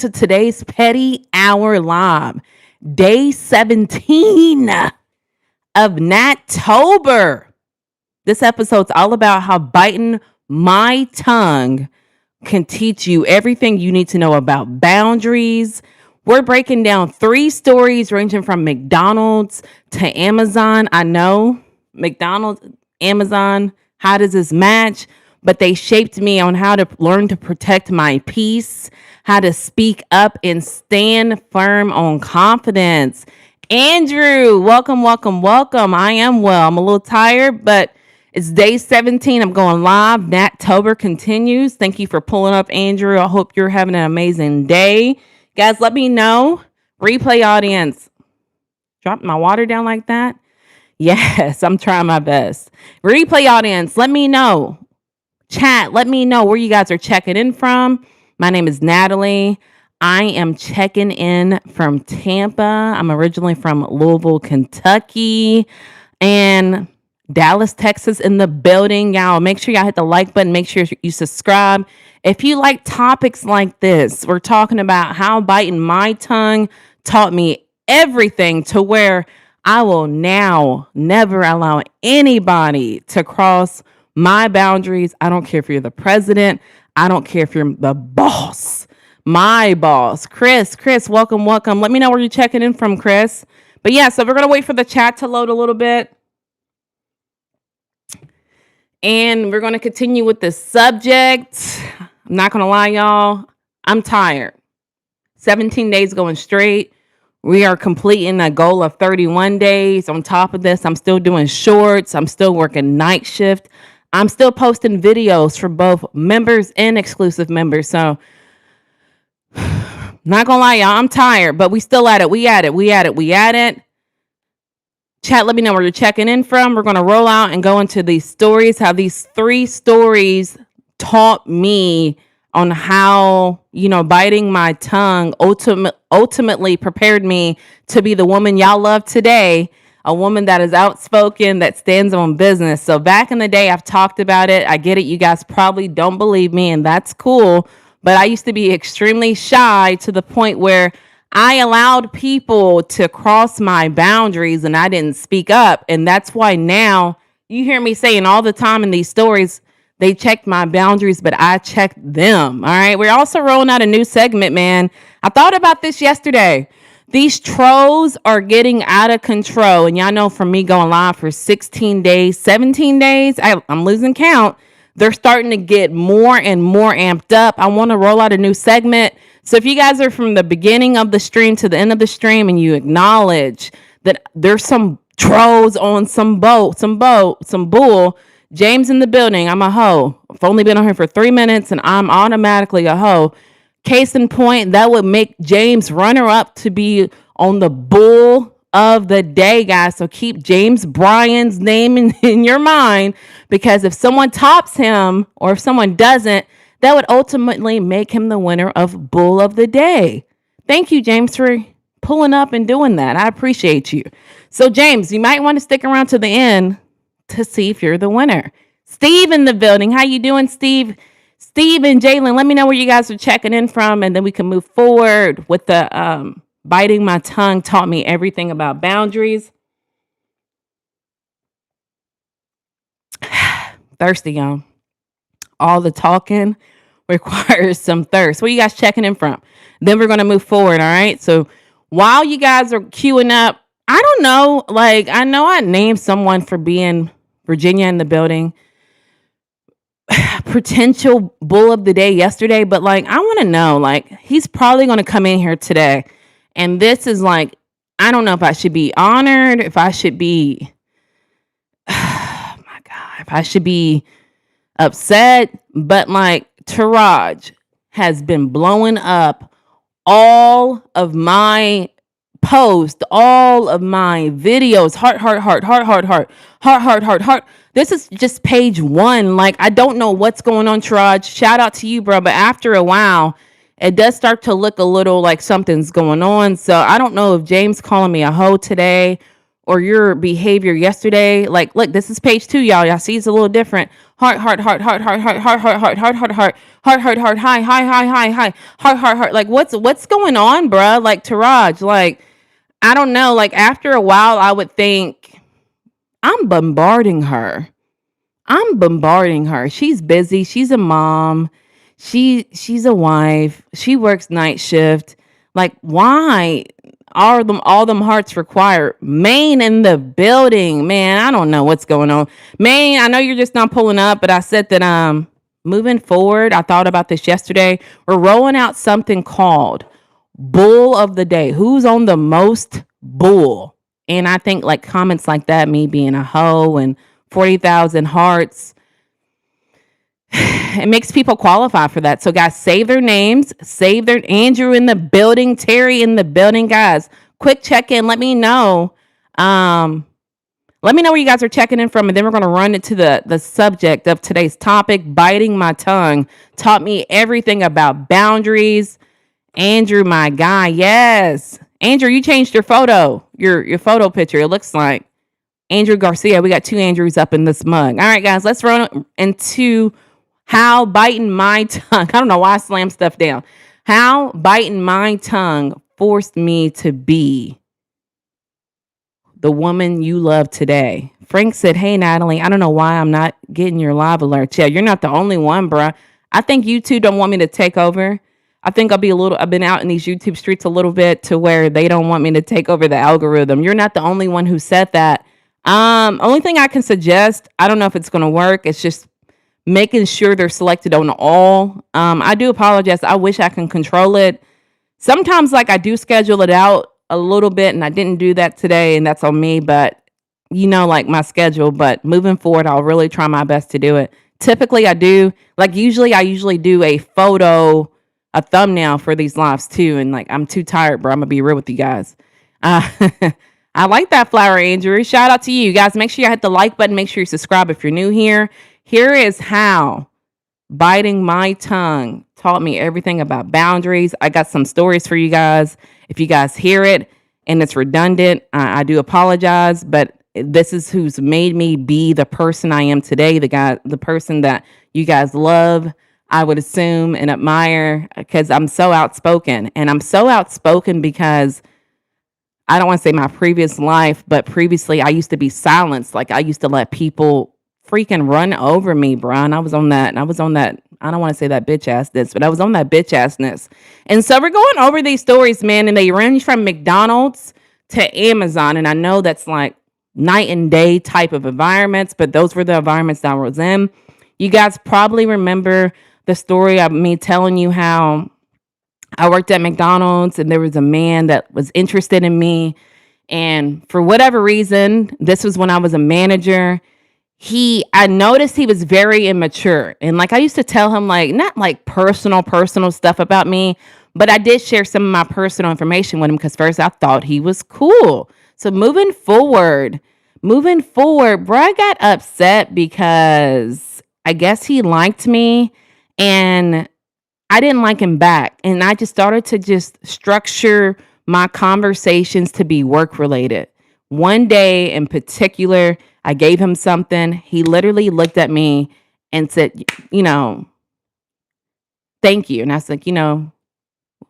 to today's Petty Hour Live, day 17 of Nattober. This episode's all about how biting my tongue can teach you everything you need to know about boundaries. We're breaking down 3 stories ranging from McDonald's to Amazon. I know McDonald's, Amazon, how does this match? But they shaped me on how to learn to protect my peace, how to speak up and stand firm on confidence. Andrew, welcome, welcome, welcome. I am well. I'm a little tired, but it's day 17. I'm going live. Nattober continues. Thank you for pulling up, Andrew. I hope you're having an amazing day. Guys, let me know. Replay audience. Drop my water down like that? Yes, I'm trying my best. Replay audience, let me know. Chat, let me know where you guys are checking in from. My name is Natalie. I am checking in from Tampa. I'm originally from Louisville, Kentucky, and Dallas, Texas in the building. Y'all, make sure y'all hit the like button. Make sure you subscribe. If you like topics like this, we're talking about how biting my tongue taught me everything to where I will now never allow anybody to cross my boundaries. I don't care if you're the president. I don't care if you're the boss. My boss. Chris, welcome, welcome. Let me know where you're checking in from, Chris. But yeah, so we're going to wait for the chat to load a little bit. And we're going to continue with this subject. I'm not going to lie, y'all. I'm tired. 17 days going straight. We are completing a goal of 31 days. On top of this, I'm still doing shorts. I'm still working night shift. I'm still posting videos for both members and exclusive members. So, not gonna lie, y'all, I'm tired, but we still at it. We at it. Chat, let me know where you're checking in from. We're gonna roll out and go into these stories, how these 3 stories taught me on how, biting my tongue ultimately prepared me to be the woman y'all love today. A woman that is outspoken, that stands on business. So back in the day, I've talked about it. I get it. You guys probably don't believe me, and that's cool. But I used to be extremely shy to the point where I allowed people to cross my boundaries and I didn't speak up. And that's why now you hear me saying all the time in these stories, they checked my boundaries, but I checked them. All right. We're also rolling out a new segment, man. I thought about this yesterday. These trolls are getting out of control. And y'all know from me going live for 16 days, 17 days, I'm losing count. They're starting to get more and more amped up. I want to roll out a new segment. So if you guys are from the beginning of the stream to the end of the stream and you acknowledge that there's some trolls on some bull, James in the building, I'm a hoe. I've only been on here for 3 minutes and I'm automatically a hoe. Case in point, that would make James runner up to be on the bull of the day, guys. So keep James Bryan's name in your mind, because if someone tops him or if someone doesn't, that would ultimately make him the winner of bull of the day. Thank you, James, for pulling up and doing that. I appreciate you. So James, you might want to stick around to the end to see if you're the winner. Steve in the building. How you doing, Steve? Steve and Jalen, let me know where you guys are checking in from, and then we can move forward with the biting my tongue taught me everything about boundaries. Thirsty, y'all. All the talking requires some thirst. Where you guys checking in from? Then we're going to move forward, all right? So while you guys are queuing up, I don't know, I know I named someone for being Virginia in the building. Potential bull of the day yesterday, but I want to know, he's probably going to come in here today, and this is I don't know if I should be honored, if I should be my God, if I should be upset, but Taraj has been blowing up all of my posts, all of my videos, heart. This is just page 1. I don't know what's going on, Taraj. Shout out to you, bro. But after a while, it does start to look a little like something's going on. So I don't know if James calling me a hoe today or your behavior yesterday. Look, this is page 2, y'all. Y'all see it's a little different. heart, hi, hi, hi, hi, hi, heart. Like, what's going on, bruh? Like, Taraj, like, I don't know. Like, after a while, I would think I'm bombarding her. I'm bombarding her. She's busy. She's a mom. She's a wife. She works night shift. Like, why are them all them hearts required? Maine in the building, man. I don't know what's going on. Maine, I know you're just not pulling up, but I said that moving forward, I thought about this yesterday. We're rolling out something called Bull of the Day. Who's on the most bull? And I think like comments like that, me being a hoe and 40,000 hearts, it makes people qualify for that. So guys, save their names, save their Andrew in the building, Terry in the building, guys. Quick check in. Let me know. Let me know where you guys are checking in from, and then we're going to run into the subject of today's topic. Biting my tongue taught me everything about boundaries. Andrew, my guy, yes. Andrew, you changed your photo, your photo picture. It looks like Andrew Garcia. We got two Andrews up in this mug. All right, guys, let's run into how biting my tongue. I don't know why I slammed stuff down. How biting my tongue forced me to be the woman you love today. Frank said, hey, Natalie, I don't know why I'm not getting your live alerts. Yeah, you're not the only one, bruh. I think you two don't want me to take over. I think I've been out in these YouTube streets a little bit to where they don't want me to take over the algorithm. You're not the only one who said that. Only thing I can suggest, I don't know if it's going to work. It's just making sure they're selected on all. I do apologize. I wish I can control it. Sometimes like I do schedule it out a little bit and I didn't do that today and that's on me, but you know, like my schedule, but moving forward, I'll really try my best to do it. Typically I do like, I usually do a thumbnail for these lives too. And like, I'm too tired, bro. I'm gonna be real with you guys. I like that flower, Andrew. Shout out to you guys. Make sure you hit the like button. Make sure you subscribe if you're new here. Here is how biting my tongue taught me everything about boundaries. I got some stories for you guys. If you guys hear it and it's redundant, I do apologize, but this is who's made me be the person I am today, the person that you guys love, I would assume, and admire, because I'm so outspoken. And I'm so outspoken because I don't want to say my previous life, but previously I used to be silenced. Like I used to let people freaking run over me, bro. And I was on that. I don't want to say that bitch assness, but I was on that bitch assness. And so we're going over these stories, man, and they range from McDonald's to Amazon. And I know that's like night and day type of environments, but those were the environments that I was in. You guys probably remember the story of me telling you how I worked at McDonald's and there was a man that was interested in me. And for whatever reason, this was when I was a manager. I noticed he was very immature. And like I used to tell him, like, not like personal stuff about me, but I did share some of my personal information with him because first I thought he was cool. So moving forward, bro, I got upset because I guess he liked me and I didn't like him back. And I just started to just structure my conversations to be work related. One day in particular, I gave him something. He literally looked at me and said, thank you. And I was like,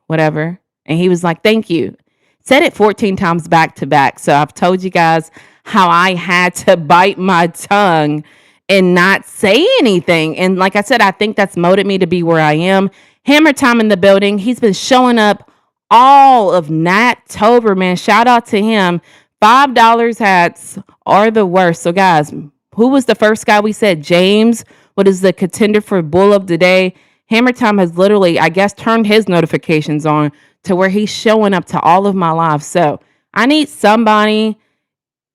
whatever. And he was like, thank you. Said it 14 times back to back. So I've told you guys how I had to bite my tongue and not say anything. And like I said, I think that's molded me to be where I am. Hammer Time in the building. He's been showing up all of Nat-tober, man. Shout out to him. $5 hats are the worst. So guys, who was the first guy we said? James, what is the contender for Bull of the Day? Hammer Time has literally, I guess, turned his notifications on to where he's showing up to all of my lives. So I need somebody,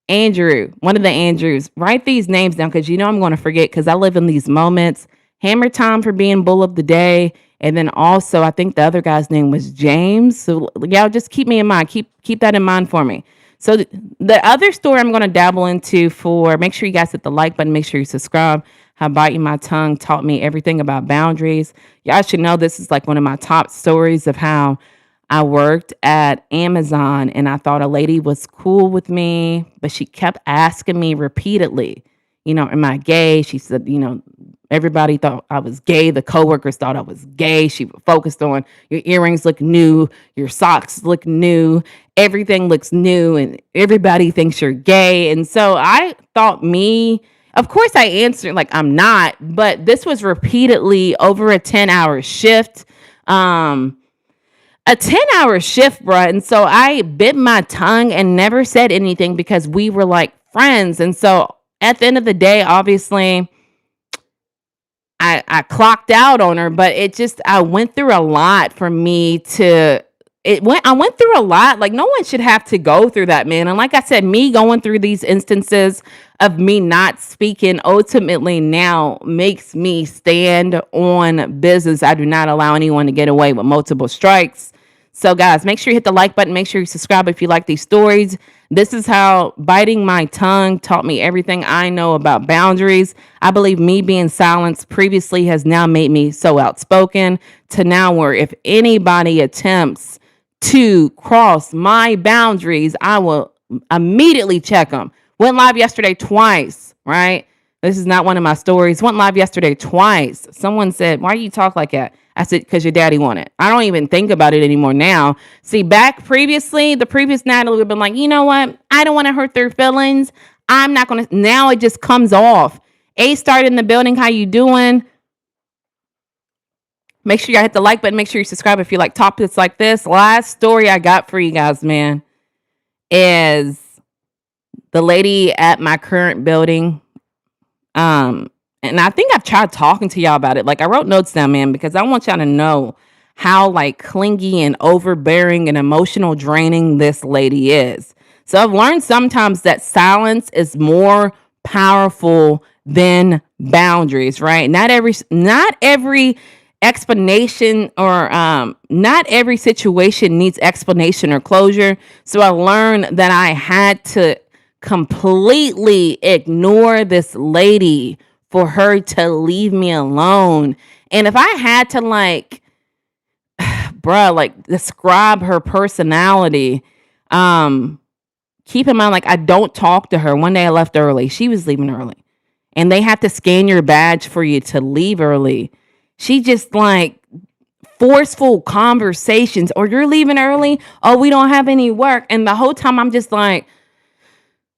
Andrew, one of the Andrews, write these names down because I'm going to forget because I live in these moments. Hammer Time for being Bull of the Day. And then also, I think the other guy's name was James. So y'all just keep me in mind. Keep that in mind for me. So the other story I'm going to dabble into make sure you guys hit the like button. Make sure you subscribe. How biting my tongue taught me everything about boundaries. Y'all should know this is like one of my top stories of how I worked at Amazon and I thought a lady was cool with me, but she kept asking me repeatedly, am I gay? She said, Everybody thought I was gay. The coworkers thought I was gay. She focused on your earrings look new, your socks look new, everything looks new, and everybody thinks you're gay. And so I thought of course I answered like I'm not, but this was repeatedly over a 10-hour shift. Um, a 10-hour shift, bruh. And so I bit my tongue and never said anything because we were like friends. And so at the end of the day, obviously, I clocked out on her, but I went through a lot for me to I went through a lot. Like no one should have to go through that, man. And like I said, me going through these instances of me not speaking ultimately now makes me stand on business. I do not allow anyone to get away with multiple strikes. So guys, make sure you hit the like button. Make sure you subscribe if you like these stories. This is how biting my tongue taught me everything I know about boundaries. I believe me being silenced previously has now made me so outspoken to now where if anybody attempts to cross my boundaries, I will immediately check them. Went live yesterday twice, right? This is not one of my stories. Went live yesterday twice. Someone said, why you talk like that? I said, because your daddy wanted. I don't even think about it anymore now. See, back previously, the previous Natalie would have been like, you know what? I don't want to hurt their feelings. I'm not going to. Now it just comes off. A started in the building. How you doing? Make sure you hit the like button. Make sure you subscribe if you like topics like this. Last story I got for you guys, man, is the lady at my current building. And I think I've tried talking to y'all about it. Like I wrote notes down, man, because I want y'all to know how like clingy and overbearing and emotional draining this lady is. So I've learned sometimes that silence is more powerful than boundaries, right? Not every explanation or not every situation needs explanation or closure. So I learned that I had to completely ignore this lady for her to leave me alone. And if I had to like describe her personality, keep in mind, like I don't talk to her. One day I left early. She was leaving early. And they have to scan your badge for you to leave early. She just like forceful conversations, or you're leaving early. Oh, we don't have any work. And the whole time I'm just like,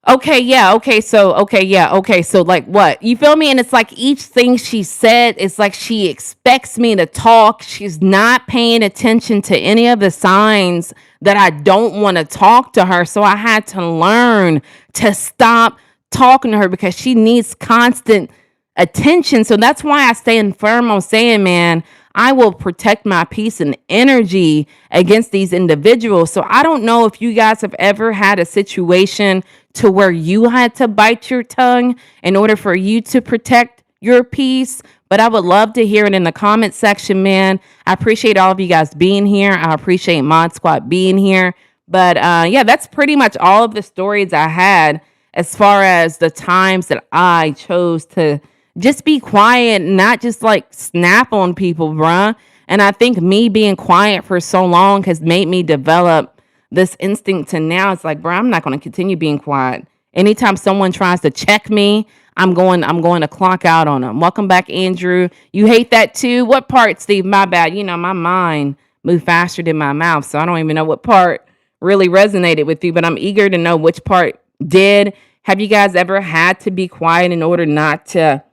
okay, yeah, okay, so, okay, yeah, okay, so, like, what? You feel me? And it's like each thing she said, it's like she expects me to talk. She's not paying attention to any of the signs that I don't want to talk to her. So I had to learn to stop talking to her because she needs constant attention. So that's why I stand firm on saying, man, I will protect my peace and energy against these individuals. So I don't know if you guys have ever had a situation to where you had to bite your tongue in order for you to protect your peace, but I would love to hear it in the comment section, man. I appreciate all of you guys being here. I appreciate Mod Squad being here. But yeah, that's pretty much all of the stories I had as far as the times that I chose to just be quiet, not just like snap on people, bruh. And I think me being quiet for so long has made me develop this instinct to now it's like, bro, I'm not going to continue being quiet. Anytime someone tries to check me, I'm going to clock out on them. Welcome back, Andrew. You hate that too? What part, Steve? My bad. You know, my mind moved faster than my mouth, so I don't even know what part really resonated with you, but I'm eager to know which part did. Have you guys ever had to be quiet in order not to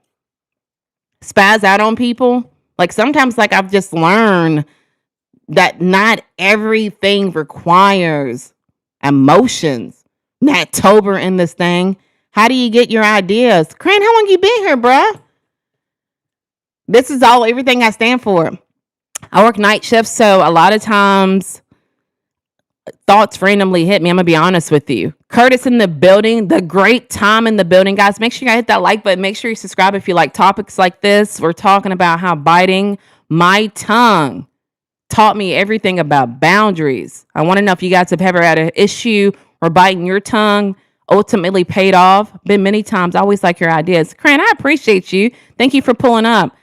spaz out on people? Like sometimes, like I've just learned that not everything requires emotions. Nattober in this thing. How do you get your ideas? Crane, how long you been here, bruh? This is everything I stand for. I work night shifts, so a lot of times thoughts randomly hit me. I'm gonna be honest with you. Curtis in the building, the great Tom in the building. Guys, make sure you hit that like button. Make sure you subscribe if you like topics like this. We're talking about how biting my tongue taught me everything about boundaries. I want to know if you guys have ever had an issue where biting your tongue ultimately paid off. Been many times. I always like your ideas. Crane, I appreciate you. Thank you for pulling up.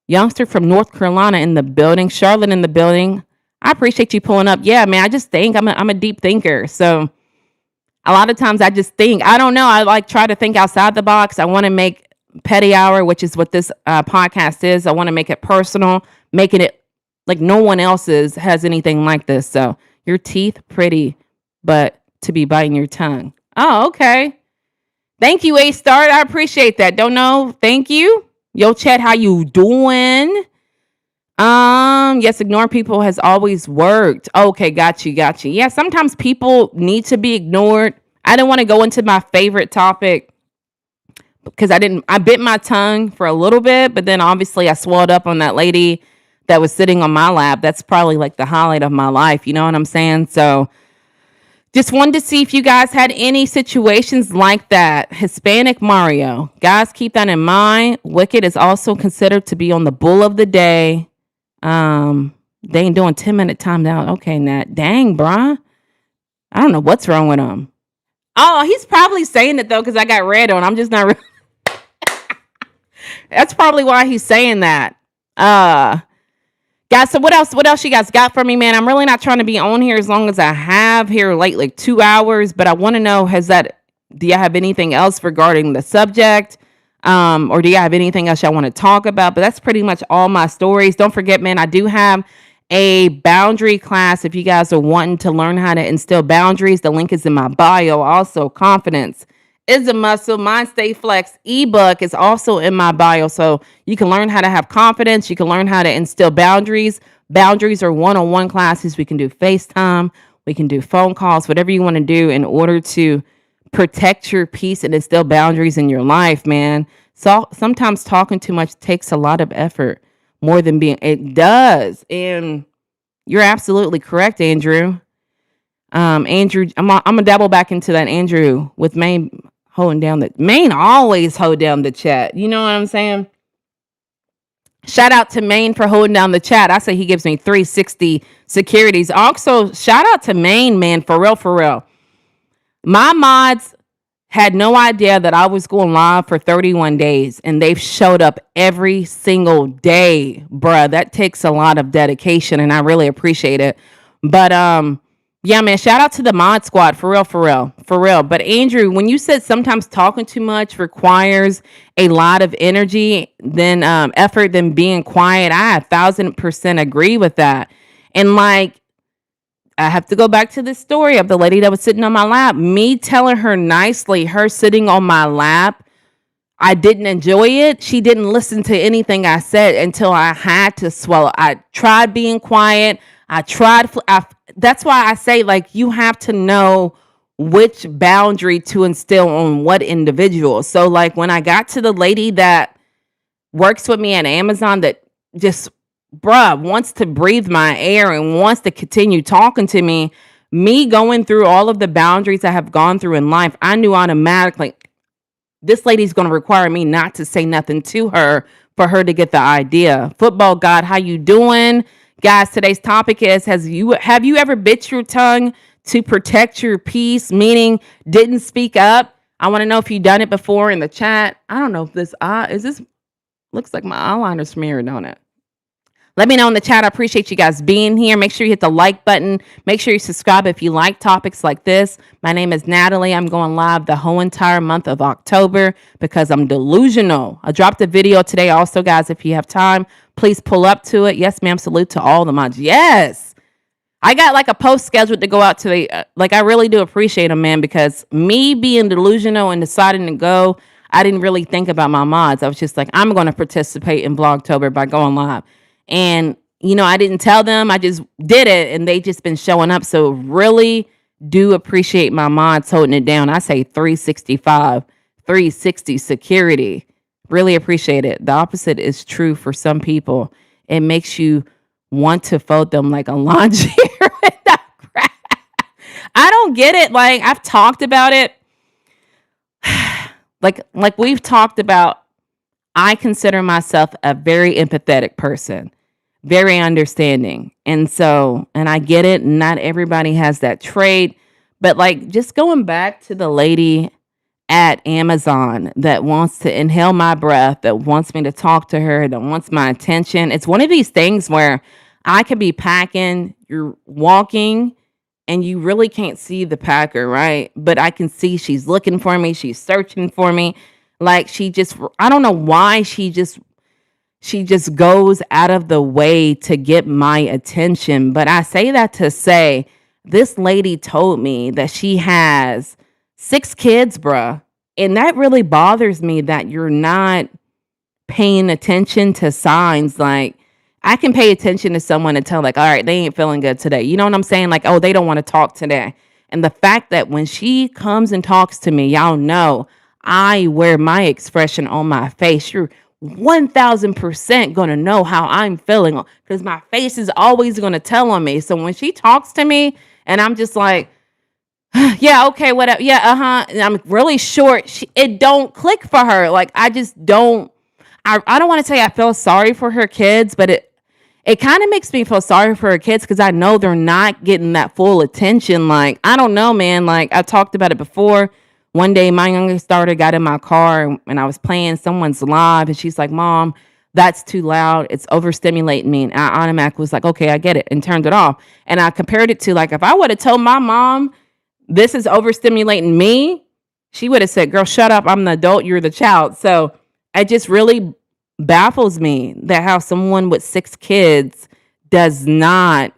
Youngster from North Carolina in the building. Charlotte in the building. I appreciate you pulling up. Yeah, man, I just think I'm a deep thinker. So a lot of times I just think, I don't know. I like try to think outside the box. I want to make petty hour, which is what this podcast is. I want to make it personal, making it like no one else's has anything like this. So your teeth pretty, but to be biting your tongue. Oh, okay. Thank you, A Start. I appreciate that. Don't know. Thank you. Yo, Chat, how you doing? Yes, ignoring people has always worked. Okay, got you. Yeah, sometimes people need to be ignored. I don't want to go into my favorite topic because I bit my tongue for a little bit, but then obviously I swelled up on that lady that was sitting on my lap. That's probably like the highlight of my life. You know what I'm saying? So just wanted to see if you guys had any situations like that. Hispanic Mario. Guys, keep that in mind. Wicked is also considered to be on the bull of the day. They ain't doing 10-minute time down. Okay, Nat. Dang, bruh. I don't know what's wrong with him. Oh, he's probably saying it though, because I got red on. I'm just not. That's probably why he's saying that. Guys, so what else you guys got for me, man? I'm really not trying to be on here as long as I have here, like 2 hours, but I want to know, do you have anything else regarding the subject? Or do you have anything else y'all want to talk about? But that's pretty much all my stories. Don't forget, man, I do have a boundary class if you guys are wanting to learn how to instill boundaries. The link is in my bio. Also, confidence is a muscle. Mind Stay Flex ebook is also in my bio. So you can learn how to have confidence. You can learn how to instill boundaries. Boundaries are one-on-one classes. We can do FaceTime. We can do phone calls, whatever you want to do in order to protect your peace and instill boundaries in your life, man. So sometimes talking too much takes a lot of effort, more than it does. And you're absolutely correct, Andrew. Andrew, I'm gonna double back into that, Andrew, with Maine holding down Maine always hold down the chat. You know what I'm saying? Shout out to Maine for holding down the chat. I say he gives me 360 securities. Also, shout out to Maine, man, for real. My mods had no idea that I was going live for 31 days, and they've showed up every single day. Bruh, that takes a lot of dedication, and I really appreciate it. But yeah, man, shout out to the mod squad, for real. But Andrew, when you said sometimes talking too much requires a lot of energy, then effort, than being quiet, I 1,000% agree with that. And like, I have to go back to the story of the lady that was sitting on my lap. Me telling her nicely, her sitting on my lap, I didn't enjoy it. She didn't listen to anything I said until I had to swallow. I tried being quiet. That's why I say, like, you have to know which boundary to instill on what individual. So, like, when I got to the lady that works with me at Amazon that just wants to breathe my air and wants to continue talking to me going through all of the boundaries I have gone through in life, I knew automatically this lady's going to require me not to say nothing to her for her to get the idea. Football God, how you doing? Guys, today's topic is, have you ever bit your tongue to protect your peace, meaning didn't speak up? I want to know if you've done it before in the chat. I don't know if this looks like my eyeliner smeared on it. Let me know in the chat. I appreciate you guys being here. Make sure you hit the like button. Make sure you subscribe if you like topics like this. My name is Natalie. I'm going live the whole entire month of October because I'm delusional. I dropped a video today also, guys. If you have time, please pull up to it. Yes, ma'am. Salute to all the mods. Yes. I got like a post scheduled to go out to I really do appreciate them, man, because me being delusional and deciding to go, I didn't really think about my mods. I was just like, I'm going to participate in Vlogtober by going live. And, I didn't tell them. I just did it, and they just been showing up. So really do appreciate my mods holding it down. I say 365, 360 security. Really appreciate it. The opposite is true for some people. It makes you want to fold them like a lawn chair. I don't get it. Like, I've talked about it. like we've talked about, I consider myself a very empathetic person, very understanding. And I get it. Not everybody has that trait, but like, just going back to the lady at Amazon that wants to inhale my breath, that wants me to talk to her, that wants my attention. It's one of these things where I could be packing, you're walking, and you really can't see the packer, right? But I can see she's looking for me. She's searching for me. Like I don't know why she just goes out of the way to get my attention. But I say that to say this lady told me that she has 6 kids, bruh. And that really bothers me that you're not paying attention to signs. Like, I can pay attention to someone and tell, like, all right, they ain't feeling good today. You know what I'm saying? Like, oh, they don't want to talk today. And the fact that when she comes and talks to me, y'all know I wear my expression on my face. You're 1000% going to know how I'm feeling because my face is always going to tell on me. So when she talks to me and I'm just like, yeah, okay, whatever. Yeah, and I'm really short. It don't click for her. Like, I just don't. I don't want to say I feel sorry for her kids, but it kind of makes me feel sorry for her kids because I know they're not getting that full attention. Like, I don't know, man. Like, I talked about it before. One day, my youngest daughter got in my car and I was playing someone's live, and she's like, Mom, that's too loud. It's overstimulating me. And I automatically was like, okay, I get it, and turned it off. And I compared it to, like, if I would have told my mom this is overstimulating me, she would have said, girl, shut up. I'm the adult. You're the child. So it just really baffles me that how someone with 6 kids does not,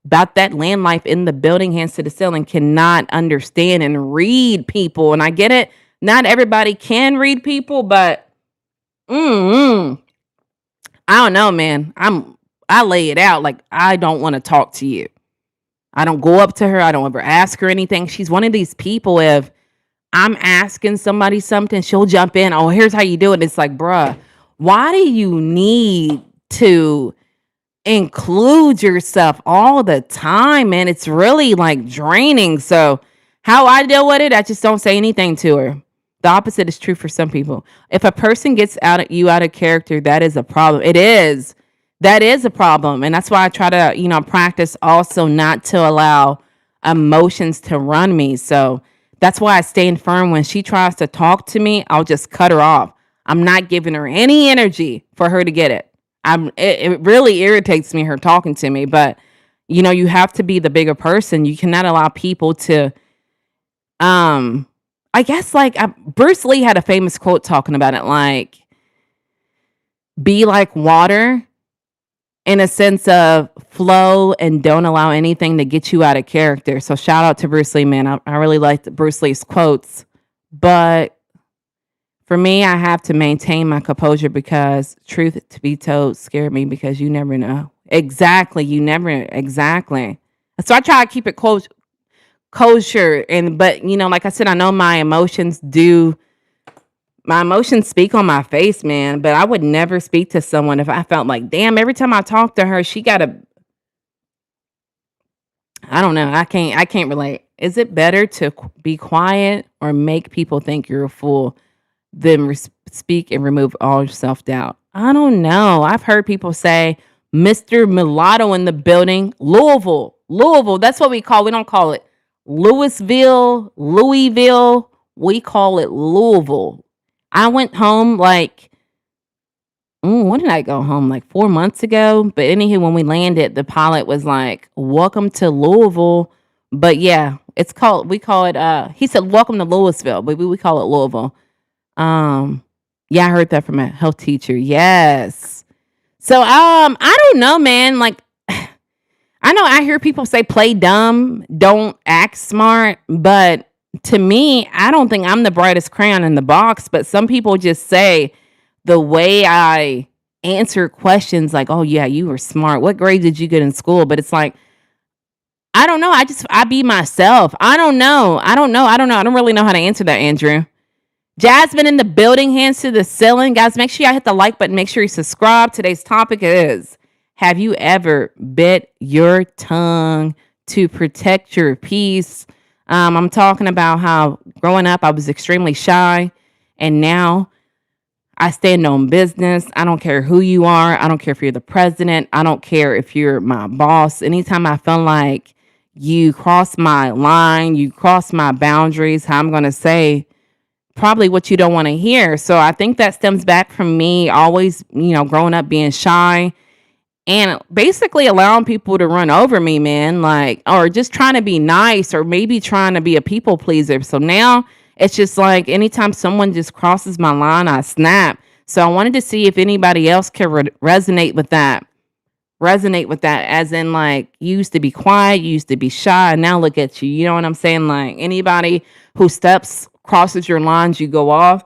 about that land life in the building, hands to the ceiling, cannot understand and read people. And I get it. Not everybody can read people, but I don't know, man. I lay it out. Like, I don't want to talk to you. I don't go up to her. I don't ever ask her anything. She's one of these people, if I'm asking somebody something, she'll jump in. Oh, here's how you do it. It's like, bruh, why do you need to include yourself all the time, man? It's really like draining. So how I deal with it, I just don't say anything to her. The opposite is true for some people. If a person gets out of character, that is a problem. It is. That is a problem. And that's why I try to, practice also not to allow emotions to run me. So that's why I stand firm. When she tries to talk to me, I'll just cut her off. I'm not giving her any energy for her to get it. It really irritates me, her talking to me. But, you have to be the bigger person. You cannot allow people to, I guess, like, Bruce Lee had a famous quote talking about it, like, be like water, in a sense of flow, and don't allow anything to get you out of character. So shout out to Bruce Lee, man. I really liked Bruce Lee's quotes. But for me, I have to maintain my composure because truth to be told scared me, because you never know. Exactly. Exactly. So I try to keep it kosher. But like I said, I know my emotions speak on my face, man, but I would never speak to someone if I felt like, damn, every time I talk to her, I don't know. I can't relate. Is it better to be quiet or make people think you're a fool than speak and remove all self-doubt? I don't know. I've heard people say, Mr. Mulatto in the building, Louisville. That's what we don't call it Louisville. We call it Louisville. I went home when did I go home? Like 4 months ago. But anywho, when we landed, the pilot was like, welcome to Louisville. But yeah, we call it, he said, welcome to Louisville, but we call it Louisville. Yeah, I heard that from a health teacher. Yes. So, I don't know, man. Like, I know I hear people say play dumb, don't act smart, but to me, I don't think I'm the brightest crayon in the box, but some people just say the way I answer questions like, oh yeah, you were smart. What grade did you get in school? But it's like, I don't know. I be myself. I don't know. I don't really know how to answer that, Andrew. Jasmine in the building, hands to the ceiling. Guys, make sure y'all hit the like button. Make sure you subscribe. Today's topic is, have you ever bit your tongue to protect your peace? I'm talking about how growing up, I was extremely shy, and now I stand on business. I don't care who you are. I don't care if you're the president. I don't care if you're my boss. Anytime I feel like you cross my line, you cross my boundaries, how I'm going to say probably what you don't want to hear. So I think that stems back from me always, growing up being shy and basically allowing people to run over me, man, like, or just trying to be nice or maybe trying to be a people pleaser. So now It's just like anytime someone just crosses my line, I snap. So I wanted to see if anybody else can resonate with that. Resonate with that, as in like you used to be quiet, you used to be shy, and now look at you. You know what I'm saying? Like anybody who crosses your lines, you go off.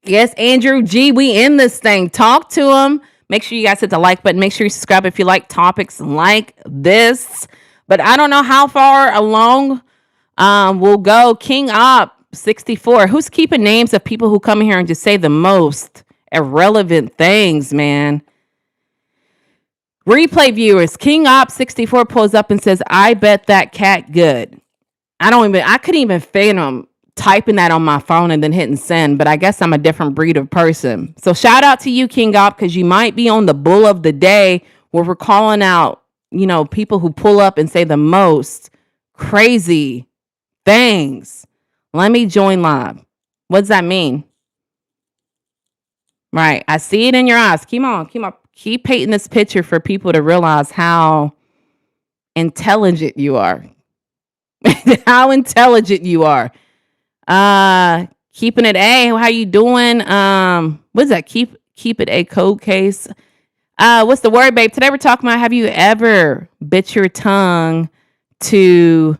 Yes, Andrew G, we in this thing. Talk to him. Make sure you guys hit the like button. Make sure you subscribe if you like topics like this. But I don't know how far along we'll go. King Op 64. Who's keeping names of people who come here and just say the most irrelevant things, man? Replay viewers. King Op 64 pulls up and says, "I bet that cat good." I couldn't even fathom typing that on my phone and then hitting send, but I guess I'm a different breed of person. So shout out to you, King Op, because you might be on the bull of the day where we're calling out, people who pull up and say the most crazy things. Let me join live. What does that mean? Right. I see it in your eyes. Keep painting this picture for people to realize how intelligent you are. How intelligent you are. Keeping it A. How you doing? What is that? Keep it a code case. What's the word, babe? Today we're talking about, have you ever bit your tongue to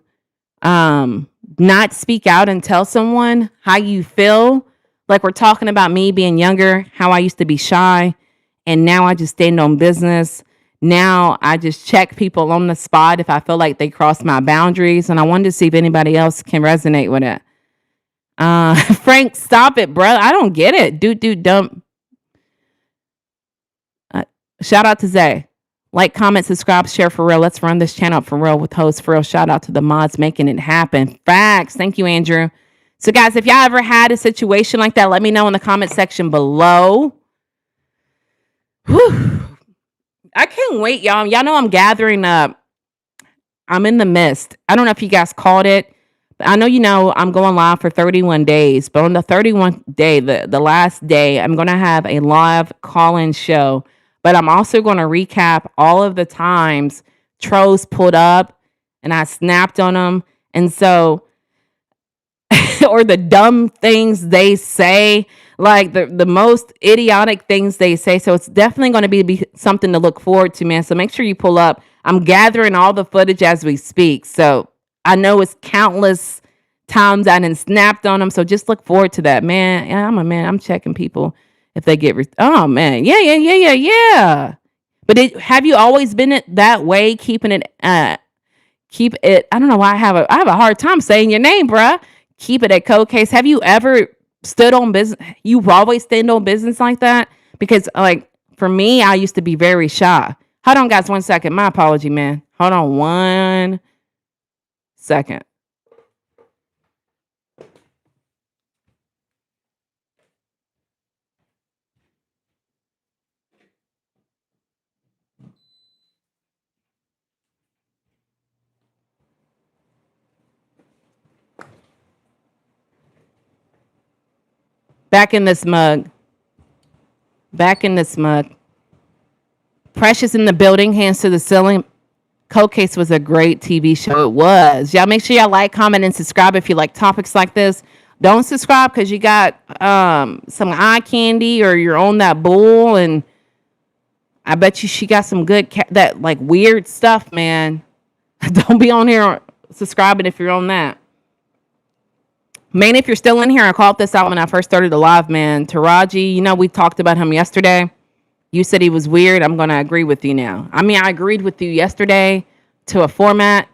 not speak out and tell someone how you feel? Like we're talking about me being younger, how I used to be shy, and now I just stand on business. Now I just check people on the spot if I feel like they cross my boundaries, and I wanted to see if anybody else can resonate with it. Frank, stop it, bro. I don't get it. Dude, dump. Shout out to Zay. Like, comment, subscribe, share for real. Let's run this channel for real with host for real. Shout out to the mods making it happen. Facts. Thank you, Andrew. So, guys, if y'all ever had a situation like that, let me know in the comment section below. Whew. I can't wait, y'all. Y'all know I'm gathering up. I'm in the mist. I don't know if you guys caught it. I know I'm going live for 31 days, but on the 31st day, the last day, I'm going to have a live call-in show, but I'm also going to recap all of the times trolls pulled up and I snapped on them. And so, or the dumb things they say, like the most idiotic things they say. So it's definitely going to be something to look forward to, man. So make sure you pull up. I'm gathering all the footage as we speak. So I know it's countless times I done snapped on them. So just look forward to that, man. Yeah, I'm checking people if they get. Oh man, yeah. But have you always been it that way? Keeping it. Keep it. I don't know why I have a hard time saying your name, bruh. Keep it a code case. Have you ever stood on business? You've always stand on business like that? Because like for me, I used to be very shy. Hold on, guys, 1 second. My apology, man. Hold on 1 second. Back in this mug. Precious in the building, hands to the ceiling. Cold Case was a great TV show. It was. Y'all make sure y'all like, comment, and subscribe if you like topics like this. Don't subscribe because you got some eye candy or you're on that bull, and I bet you she got some good that like weird stuff, man. Don't be on here subscribing if you're on that. Man, if you're still in here, I called this out when I first started the live, man. Taraji, we talked about him yesterday. You said he was weird. I'm going to agree with you now. I mean, I agreed with you yesterday to a format,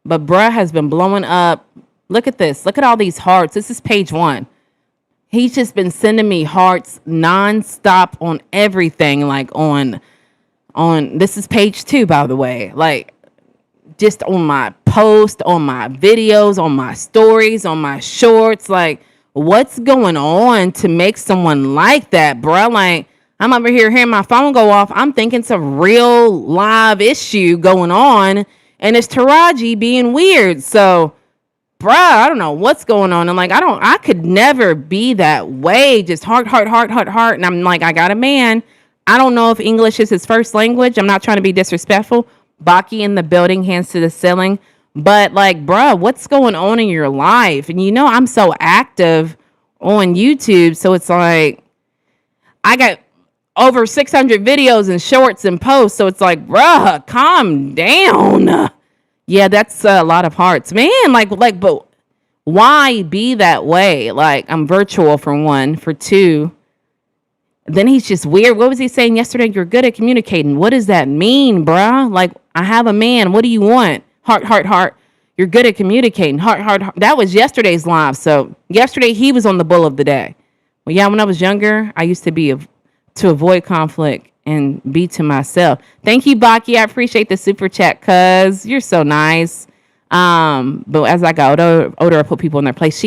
but bruh has been blowing up. Look at this. Look at all these hearts. This is page 1. He's just been sending me hearts nonstop on everything. Like on this is page 2, by the way. Like just on my post, on my videos, on my stories, on my shorts. Like, what's going on to make someone like that, bro? Like, I'm over here hearing my phone go off. I'm thinking it's a real live issue going on, and it's Taraji being weird. So, bro, I don't know what's going on. I'm like, I could never be that way. Just heart. And I'm like, I got a man. I don't know if English is his first language. I'm not trying to be disrespectful. Baki in the building, hands to the ceiling. But like, bruh, what's going on in your life? And I'm so active on YouTube. So it's like, I got over 600 videos and shorts and posts. So it's like, bruh, calm down. Yeah, that's a lot of hearts, man. But why be that way? Like, I'm virtual for one, for two. Then he's just weird. What was he saying yesterday? You're good at communicating. What does that mean, bruh? Like, I have a man. What do you want? Heart, heart, heart. You're good at communicating. Heart, heart, heart. That was yesterday's live. So yesterday he was on the bull of the day. Well, yeah, when I was younger, I used to be to avoid conflict and be to myself. Thank you, Baki. I appreciate the super chat, cuz you're so nice. But as I got older, I put people in their place.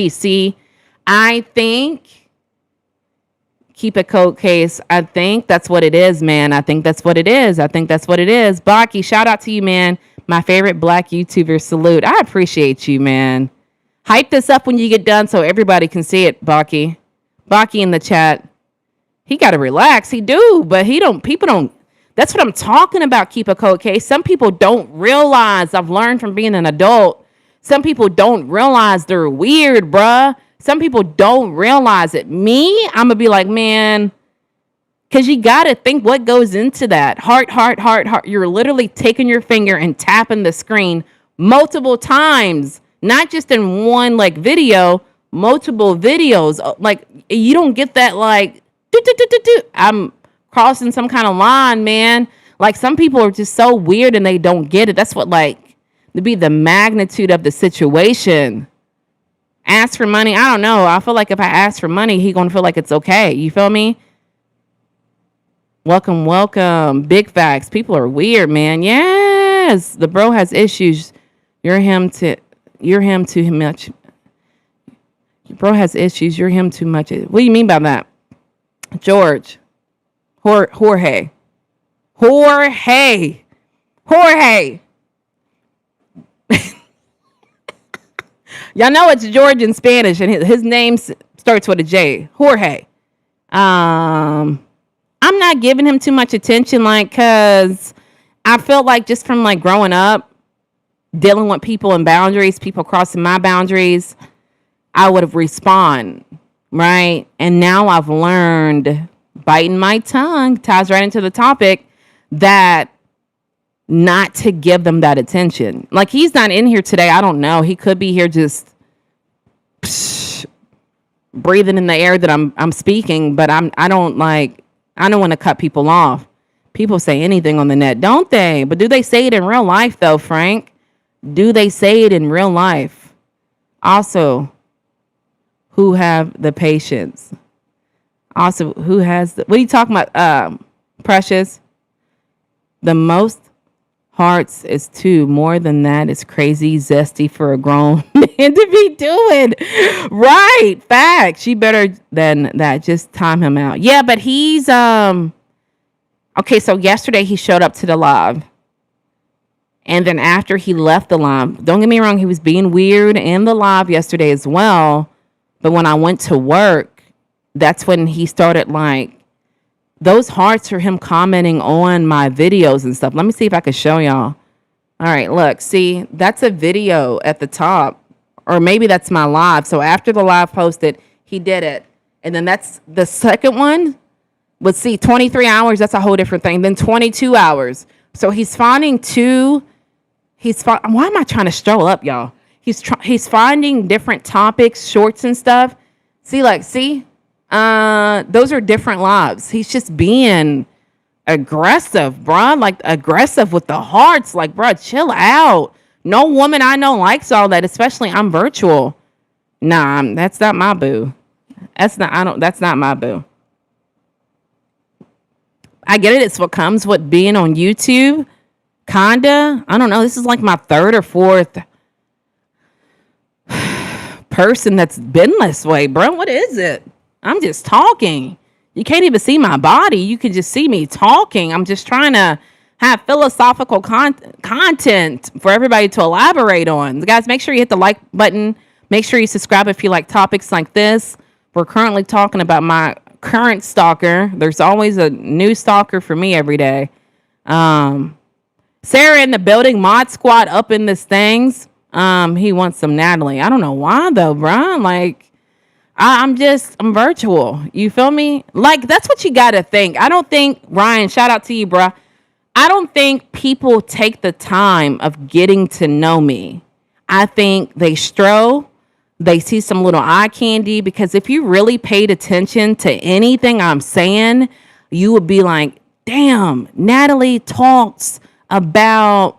I think keep a cold case. I think that's what it is, man. I think that's what it is. Baki, shout out to you, man. My favorite black YouTuber, salute. I appreciate you, man. Hype this up when you get done so everybody can see it, Baki. Baki in the chat. He got to relax. He do, but people don't. That's what I'm talking about, keep a cold case. Some people don't realize, I've learned from being an adult, some people don't realize they're weird, bruh. Some people don't realize it. Me, I'm going to be like, man, because you got to think what goes into that. Heart, heart, heart, heart. You're literally taking your finger and tapping the screen multiple times, not just in one like video, multiple videos. Like, you don't get that like, I'm crossing some kind of line, man. Like, some people are just so weird and they don't get it. That's what, like, to be the magnitude of the situation. Ask for money. I don't know. I feel like if I ask for money, he gonna feel like it's okay. You feel me? Welcome. Big facts. People are weird, man. Yes. The bro has issues. You're him too much. Your bro has issues. You're him too much. What do you mean by that? George. Jorge. Y'all know it's George in Spanish, and his name starts with a J. Jorge. I'm not giving him too much attention, like, cause I felt like just from like growing up, dealing with people and boundaries, people crossing my boundaries, I would have respond, right? And now I've learned, biting my tongue, ties right into the topic, that not to give them that attention. Like, he's not in here today. I don't know. He could be here just breathing in the air that I'm speaking, but I don't want to cut people off. People say anything on the net, don't they? But do they say it in real life though, Frank? Do they say it in real life? Also, who have the patience? Also, who has what are you talking about, Precious? The most hearts is two. More than that is crazy zesty for a grown man to be doing. Right. Fact. She better than that. Just time him out. Yeah, but he's okay, so yesterday he showed up to the live. And then after he left the live, don't get me wrong, he was being weird in the live yesterday as well. But when I went to work, that's when he started like, those hearts are him commenting on my videos and stuff. Let me see if I can show y'all. All right, look, see, that's a video at the top, or maybe that's my live. So after the live posted, he did it. And then that's the second one. But see, 23 hours, that's a whole different thing. Then 22 hours. So he's finding why am I trying to stroll up, y'all? He's finding different topics, shorts and stuff. See, those are different lives. He's just being aggressive, bruh. Like, aggressive with the hearts. Like, bruh, chill out. No woman I know likes all that, especially I'm virtual. Nah, that's not my boo. That's not my boo. I get it. It's what comes with being on YouTube. Kinda. I don't know. This is like my third or fourth person that's been this way, bro. What is it? I'm just talking. You can't even see my body. You can just see me talking. I'm just trying to have philosophical content for everybody to elaborate on. Guys, make sure you hit the like button. Make sure you subscribe if you like topics like this. We're currently talking about my current stalker. There's always a new stalker for me every day. Sarah in the building, Mod Squad up in this things. He wants some Natalie. I don't know why though, bruh. Like, I'm virtual. You feel me? Like, that's what you gotta think. I don't think, Ryan, shout out to you, bruh. I don't think people take the time of getting to know me. I think they stroll, they see some little eye candy, because if you really paid attention to anything I'm saying, you would be like, damn, Natalie talks about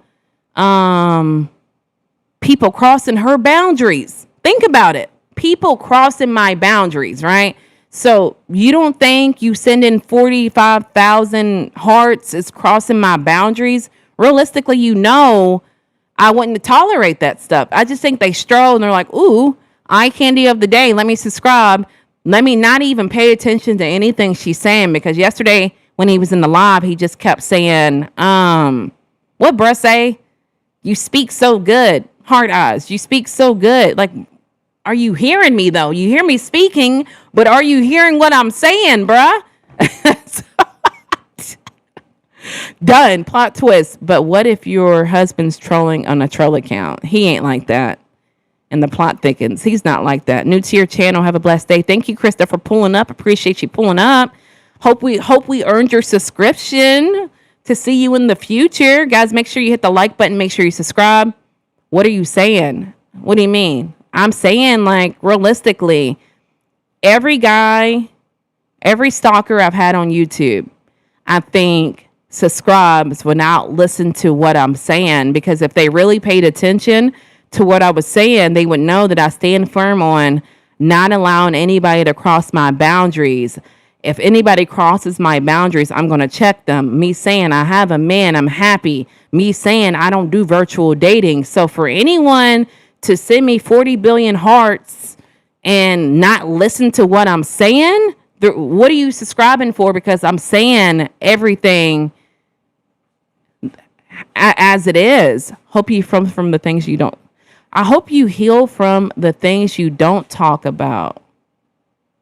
people crossing her boundaries. Think about it. People crossing my boundaries, right? So you don't think you send in 45,000 hearts is crossing my boundaries? Realistically, I wouldn't tolerate that stuff. I just think they stroll and they're like, ooh, eye candy of the day. Let me subscribe. Let me not even pay attention to anything she's saying, because yesterday when he was in the live, he just kept saying, what bruh say? You speak so good. Hard eyes. You speak so good. Like, are you hearing me though? You hear me speaking, but are you hearing what I'm saying, bruh? Done. Plot twist. But what if your husband's trolling on a troll account? He ain't like that. And the plot thickens. He's not like that. New to your channel. Have a blessed day. Thank you, Krista, for pulling up. Appreciate you pulling up. Hope we earned your subscription to see you in the future. Guys, make sure you hit the like button. Make sure you subscribe. What are you saying? What do you mean? I'm saying, like, realistically, every guy, every stalker I've had on YouTube, I think subscribes when I listen to what I'm saying, because if they really paid attention to what I was saying, they would know that I stand firm on not allowing anybody to cross my boundaries. If anybody crosses my boundaries, I'm going to check them. Me saying I have a man, I'm happy. Me saying I don't do virtual dating. So for anyone to send me 40 billion hearts and not listen to what I'm saying, what are you subscribing for? Because I'm saying everything as it is. Hope you from the things you don't. I hope you heal from the things you don't talk about.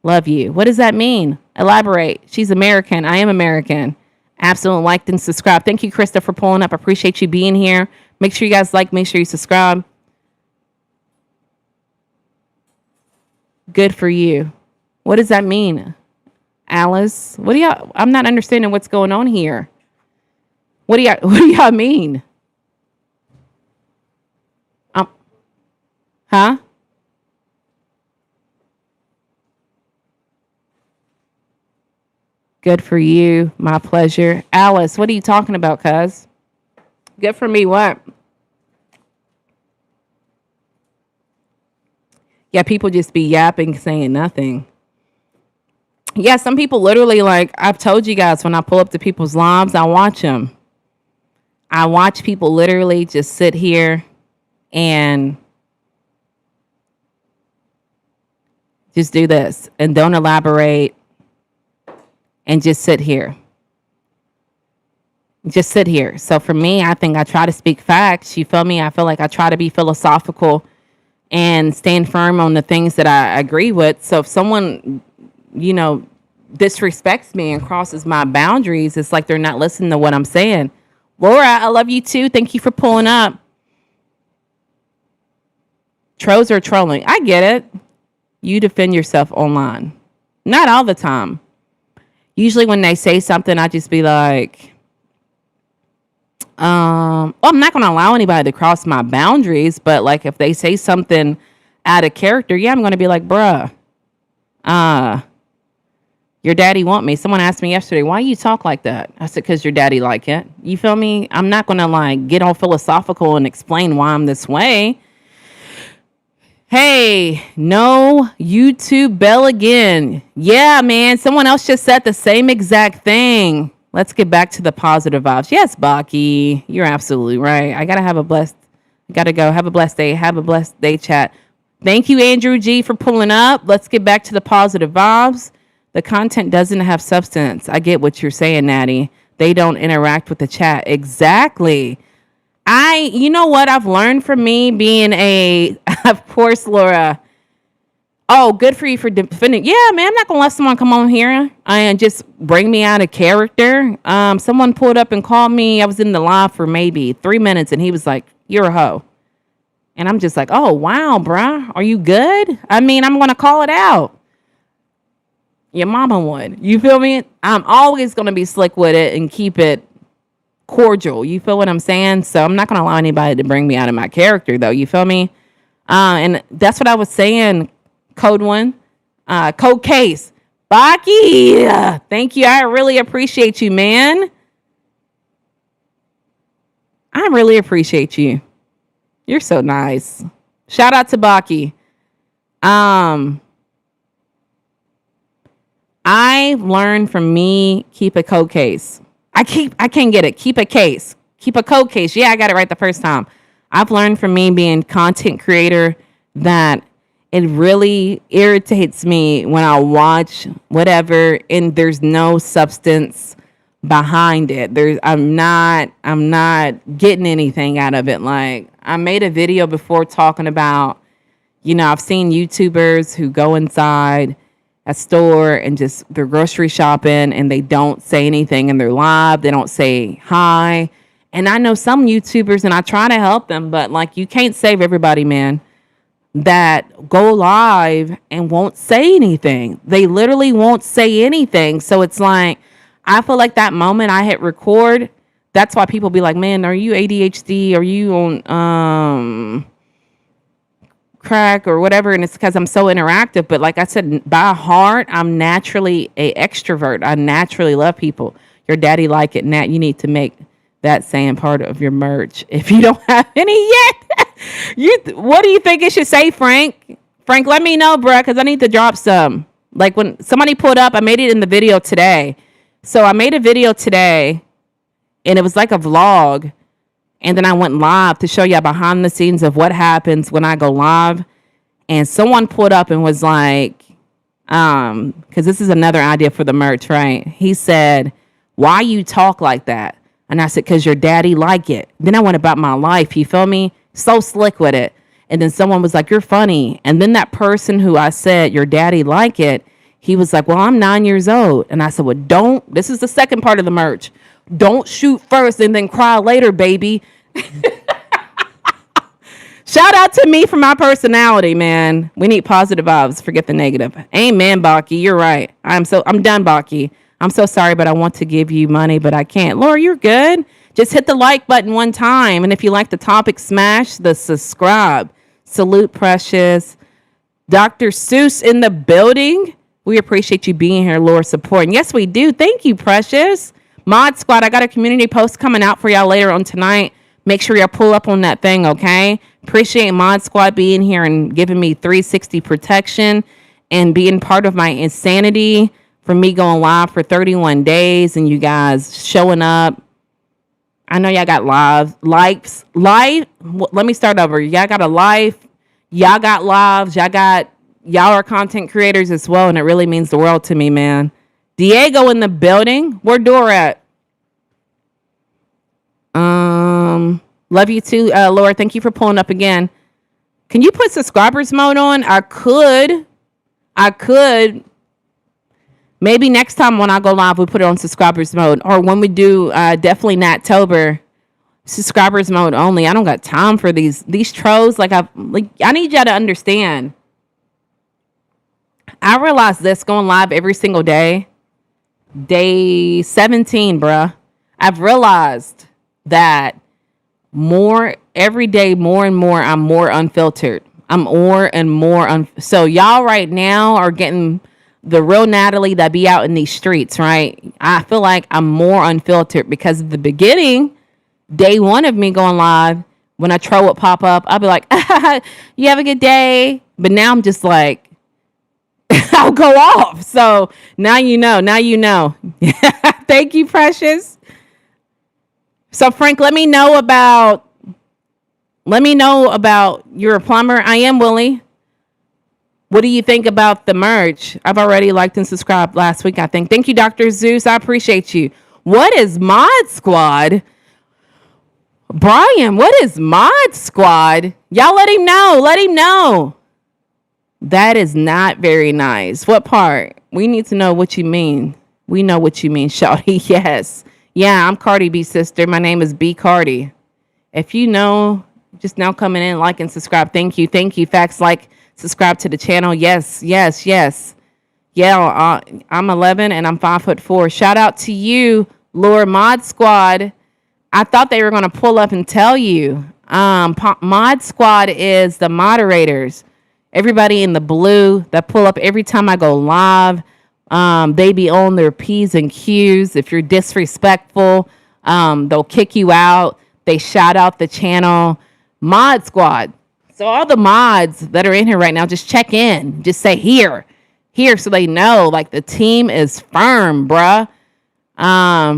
Love you. What does that mean? Elaborate. She's American. I am American. Absolutely liked and subscribe. Thank you, Krista, for pulling up. Appreciate you being here. Make sure you guys like. Make sure you subscribe. Good for you. What does that mean? Alice, what do y'all, I'm not understanding what's going on here. What do y'all mean? Huh? Good for you. My pleasure. Alice, what are you talking about, cuz? Good for me, what? Yeah, people just be yapping, saying nothing. Yeah, some people literally, like, I've told you guys, when I pull up to people's lives, I watch them. I watch people literally just sit here and just do this and don't elaborate and just sit here. Just sit here. So for me, I think I try to speak facts. You feel me? I feel like I try to be philosophical and stand firm on the things that I agree with. So if someone, disrespects me and crosses my boundaries, it's like they're not listening to what I'm saying. Laura, I love you too. Thank you for pulling up. Trolls are trolling. I get it. You defend yourself online. Not all the time. Usually when they say something, I just be like, I'm not going to allow anybody to cross my boundaries, but like if they say something out of character, yeah, I'm going to be like, bruh, your daddy want me. Someone asked me yesterday, why you talk like that? I said, because your daddy like it. You feel me? I'm not going to like get all philosophical and explain why I'm this way. Hey, no YouTube bell again. Yeah, man. Someone else just said the same exact thing. Let's get back to the positive vibes. Yes, Baki, you're absolutely right. I gotta go. Have a blessed day. Have a blessed day, chat. Thank you, Andrew G, for pulling up. Let's get back to the positive vibes. The content doesn't have substance. I get what you're saying, Natty. They don't interact with the chat. Exactly. You know what I've learned from me being of course, Laura. Oh, good for you for defending. Yeah, man, I'm not going to let someone come on here and just bring me out of character. Someone pulled up and called me. I was in the live for maybe 3 minutes, and he was like, you're a hoe. And I'm just like, oh, wow, bruh. Are you good? I mean, I'm going to call it out. Your mama would. You feel me? I'm always going to be slick with it and keep it cordial. You feel what I'm saying? So I'm not going to allow anybody to bring me out of my character, though. You feel me? And that's what I was saying, Code One. Code Case. Baki. Thank you. I really appreciate you, man. I really appreciate you. You're so nice. Shout out to Baki. I've learned from me, keep a code case. I can't get it. Keep a case. Keep a code case. Yeah, I got it right the first time. I've learned from me being content creator that it really irritates me when I watch whatever and there's no substance behind it. I'm not getting anything out of it. Like, I made a video before talking about, I've seen YouTubers who go inside a store and just they're grocery shopping and they don't say anything in their live. They don't say hi. And I know some YouTubers and I try to help them, but like, you can't save everybody, man, that go live and won't say anything. They literally won't say anything. So it's like, I feel like that moment I hit record, that's why people be like, man, are you ADHD? Are you on crack or whatever? And it's because I'm so interactive. But like I said, by heart, I'm naturally a extrovert. I naturally love people. Your daddy like it, Nat. You need to make that saying part of your merch if you don't have any yet. What do you think it should say, Frank? Frank, let me know, bruh, because I need to drop some. Like when somebody pulled up, I made it in the video today. So I made a video today and it was like a vlog. And then I went live to show you behind the scenes of what happens when I go live. And someone pulled up and was like, because this is another idea for the merch, right? He said, why you talk like that? And I said, because your daddy like it. Then I went about my life. You feel me? So slick with it. And then someone was like, you're funny. And then that person who I said, your daddy like it, he was like, well, I'm 9 years old. And I said, well, this is the second part of the merch. Don't shoot first and then cry later, baby. Shout out to me for my personality, man. We need positive vibes. Forget the negative. Amen, Baki. You're right. I'm done, Baki. I'm so sorry, but I want to give you money, but I can't. Laura, you're good. Just hit the like button one time. And if you like the topic, smash the subscribe. Salute, Precious. Dr. Seuss in the building. We appreciate you being here, Laura, supporting. Yes, we do. Thank you, Precious. Mod Squad, I got a community post coming out for y'all later on tonight. Make sure y'all pull up on that thing, okay? Appreciate Mod Squad being here and giving me 360 protection and being part of my insanity for me going live for 31 days and you guys showing up. I know y'all got likes. Let me start over. Y'all got a life. Y'all got lives. Y'all are content creators as well, and it really means the world to me, man. Diego in the building. Where Dora at? Love you too, Laura. Thank you for pulling up again. Can you put subscribers mode on? I could. Maybe next time when I go live, we put it on subscribers mode. Or when we do definitely Nattober, subscribers mode only. I don't got time for these trolls. I need y'all to understand. I realized this going live every single day. Day 17, bruh. I've realized that every day, more and more, I'm more unfiltered. I'm more and more. So y'all right now are getting the real Natalie that be out in these streets, right? I feel like I'm more unfiltered because at the beginning, day one of me going live, when a troll would pop up, I'll be like, you have a good day. But now I'm just like, I'll go off. So now you know. Thank you, Precious. So Frank, let me know about you're a plumber. I am Willie. What do you think about the merch? I've already liked and subscribed last week, I think. Thank you, Dr. Zeus. I appreciate you. What is Mod Squad? Brian, what is Mod Squad? Y'all let him know. That is not very nice. What part? We need to know what you mean. We know what you mean, Shawty. Yes. Yeah, I'm Cardi B, sister. My name is B. Cardi. If you know, just now coming in, like and subscribe. Thank you. Thank you. Facts, like, subscribe to the channel. Yes, yes, yes. Yeah, I'm 11 and I'm 5'4". Shout out to you, Lord Mod Squad. I thought they were going to pull up and tell you. Mod Squad is the moderators. Everybody in the blue that pull up every time I go live. They be on their P's and Q's. If you're disrespectful, they'll kick you out. They shout out the channel. Mod Squad. So all the mods that are in here right now, just check in. Just say here, so they know, like, the team is firm, bruh.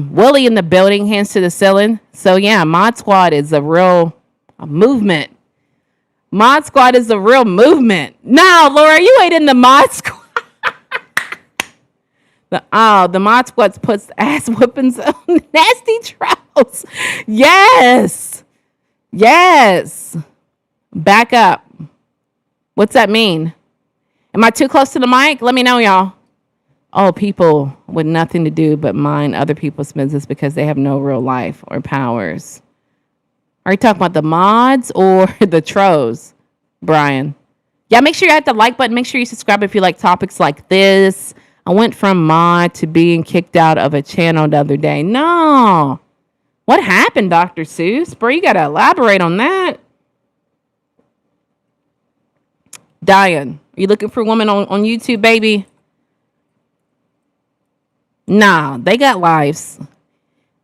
Willie in the building, hands to the ceiling. So yeah, Mod Squad is a real movement. Mod Squad is a real movement. No, Laura, you ain't in the Mod Squad. The Mod Squad puts ass whippings on nasty trouts. Yes. Yes. Back up. What's that mean? Am I too close to the mic? Let me know, y'all. Oh, people with nothing to do but mind other people's business because they have no real life or powers. Are you talking about the mods or the trolls, Brian? Yeah, make sure you hit the like button. Make sure you subscribe if you like topics like this. I went from mod to being kicked out of a channel the other day. No. What happened, Dr. Seuss? Bro, you got to elaborate on that. Diane, are you looking for a woman on YouTube, baby? Nah, they got lives.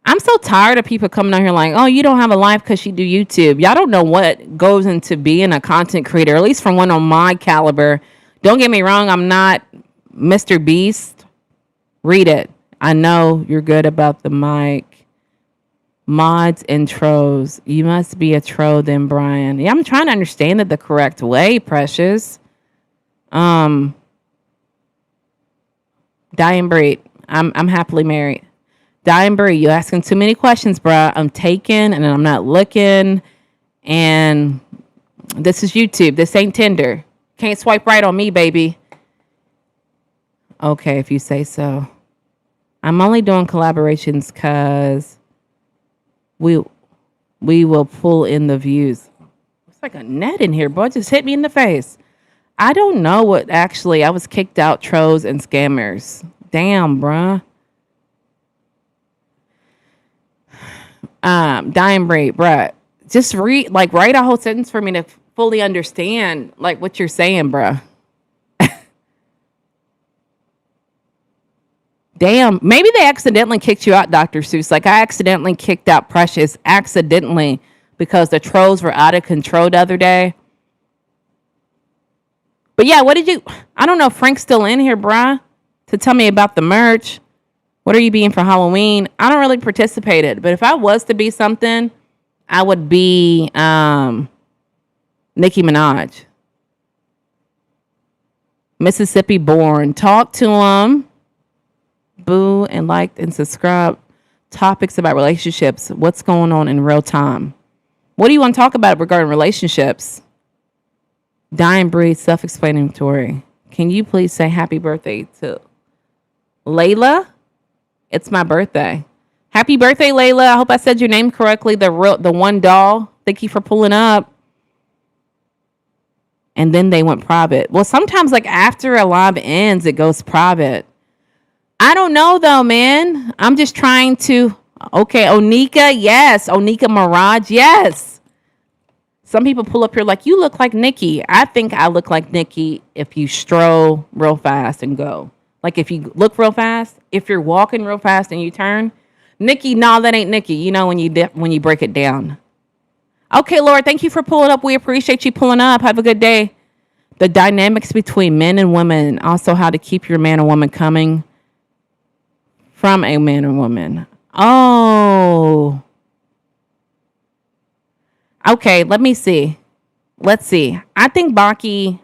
I'm so tired of people coming out here like, oh, you don't have a life because you do YouTube. Y'all don't know what goes into being a content creator, at least from one on my caliber. Don't get me wrong, I'm not Mr. Beast. Read it. I know you're good about the mic. Mods and trolls. You must be a troll then, Brian. Yeah, I'm trying to understand it the correct way, precious. Diane Breed. I'm happily married. Diane Bree, you asking too many questions, bruh. I'm taking and I'm not looking. And this is YouTube. This ain't Tinder. Can't swipe right on me, baby. Okay, if you say so. I'm only doing collaborations because we will pull in the views. It's like a net in here, bro. It just hit me in the face. I don't know what actually. I was kicked out, trolls and scammers. Damn, bruh. Dying Breed, bruh. Just write a whole sentence for me to fully understand, like, what you're saying, bruh. Damn, maybe they accidentally kicked you out, Dr. Seuss. Like, I accidentally kicked out Precious, accidentally, because the trolls were out of control the other day. But yeah, I don't know if Frank's still in here, bruh, to tell me about the merch. What are you being for Halloween? I don't really participate in it, but if I was to be something, I would be Nicki Minaj. Mississippi born. Talk to him. Boo and like and subscribe. Topics about relationships. What's going on in real time? What do you want to talk about regarding relationships? Dying Breed, self-explanatory. Can you please say happy birthday to Layla? It's my birthday. Happy birthday, Layla. I hope I said your name correctly. The one doll. Thank you for pulling up. And then they went private. Well, sometimes, like, after a live ends, it goes private. I don't know, though, man. I'm just trying to. Okay, Onika, yes. Onika Mirage, yes. Some people pull up here like, you look like Nikki. I think I look like Nikki if you stroll real fast and go. Like, if you look real fast, if you're walking real fast and you turn, Nikki, no, that ain't Nikki. You know when you break it down. Okay, Laura, thank you for pulling up. We appreciate you pulling up. Have a good day. The dynamics between men and women, also how to keep your man or woman coming from a man or woman. Oh. Okay, let me see. Let's see. I think, Baki,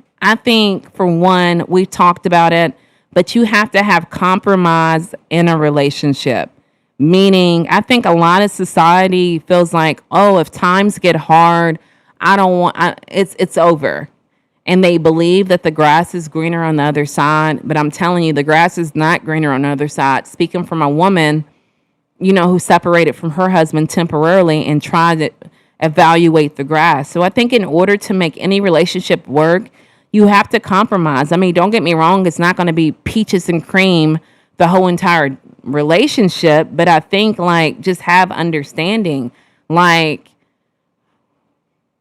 for one, we've talked about it. But you have to have compromise in a relationship. Meaning, I think a lot of society feels like, oh, if times get hard, it's over. And they believe that the grass is greener on the other side. But I'm telling you, the grass is not greener on the other side. Speaking from a woman, who separated from her husband temporarily and tried it evaluate the grass. So I think in order to make any relationship work, you have to compromise. I mean, don't get me wrong, it's not going to be peaches and cream the whole entire relationship, but I think like just have understanding. Like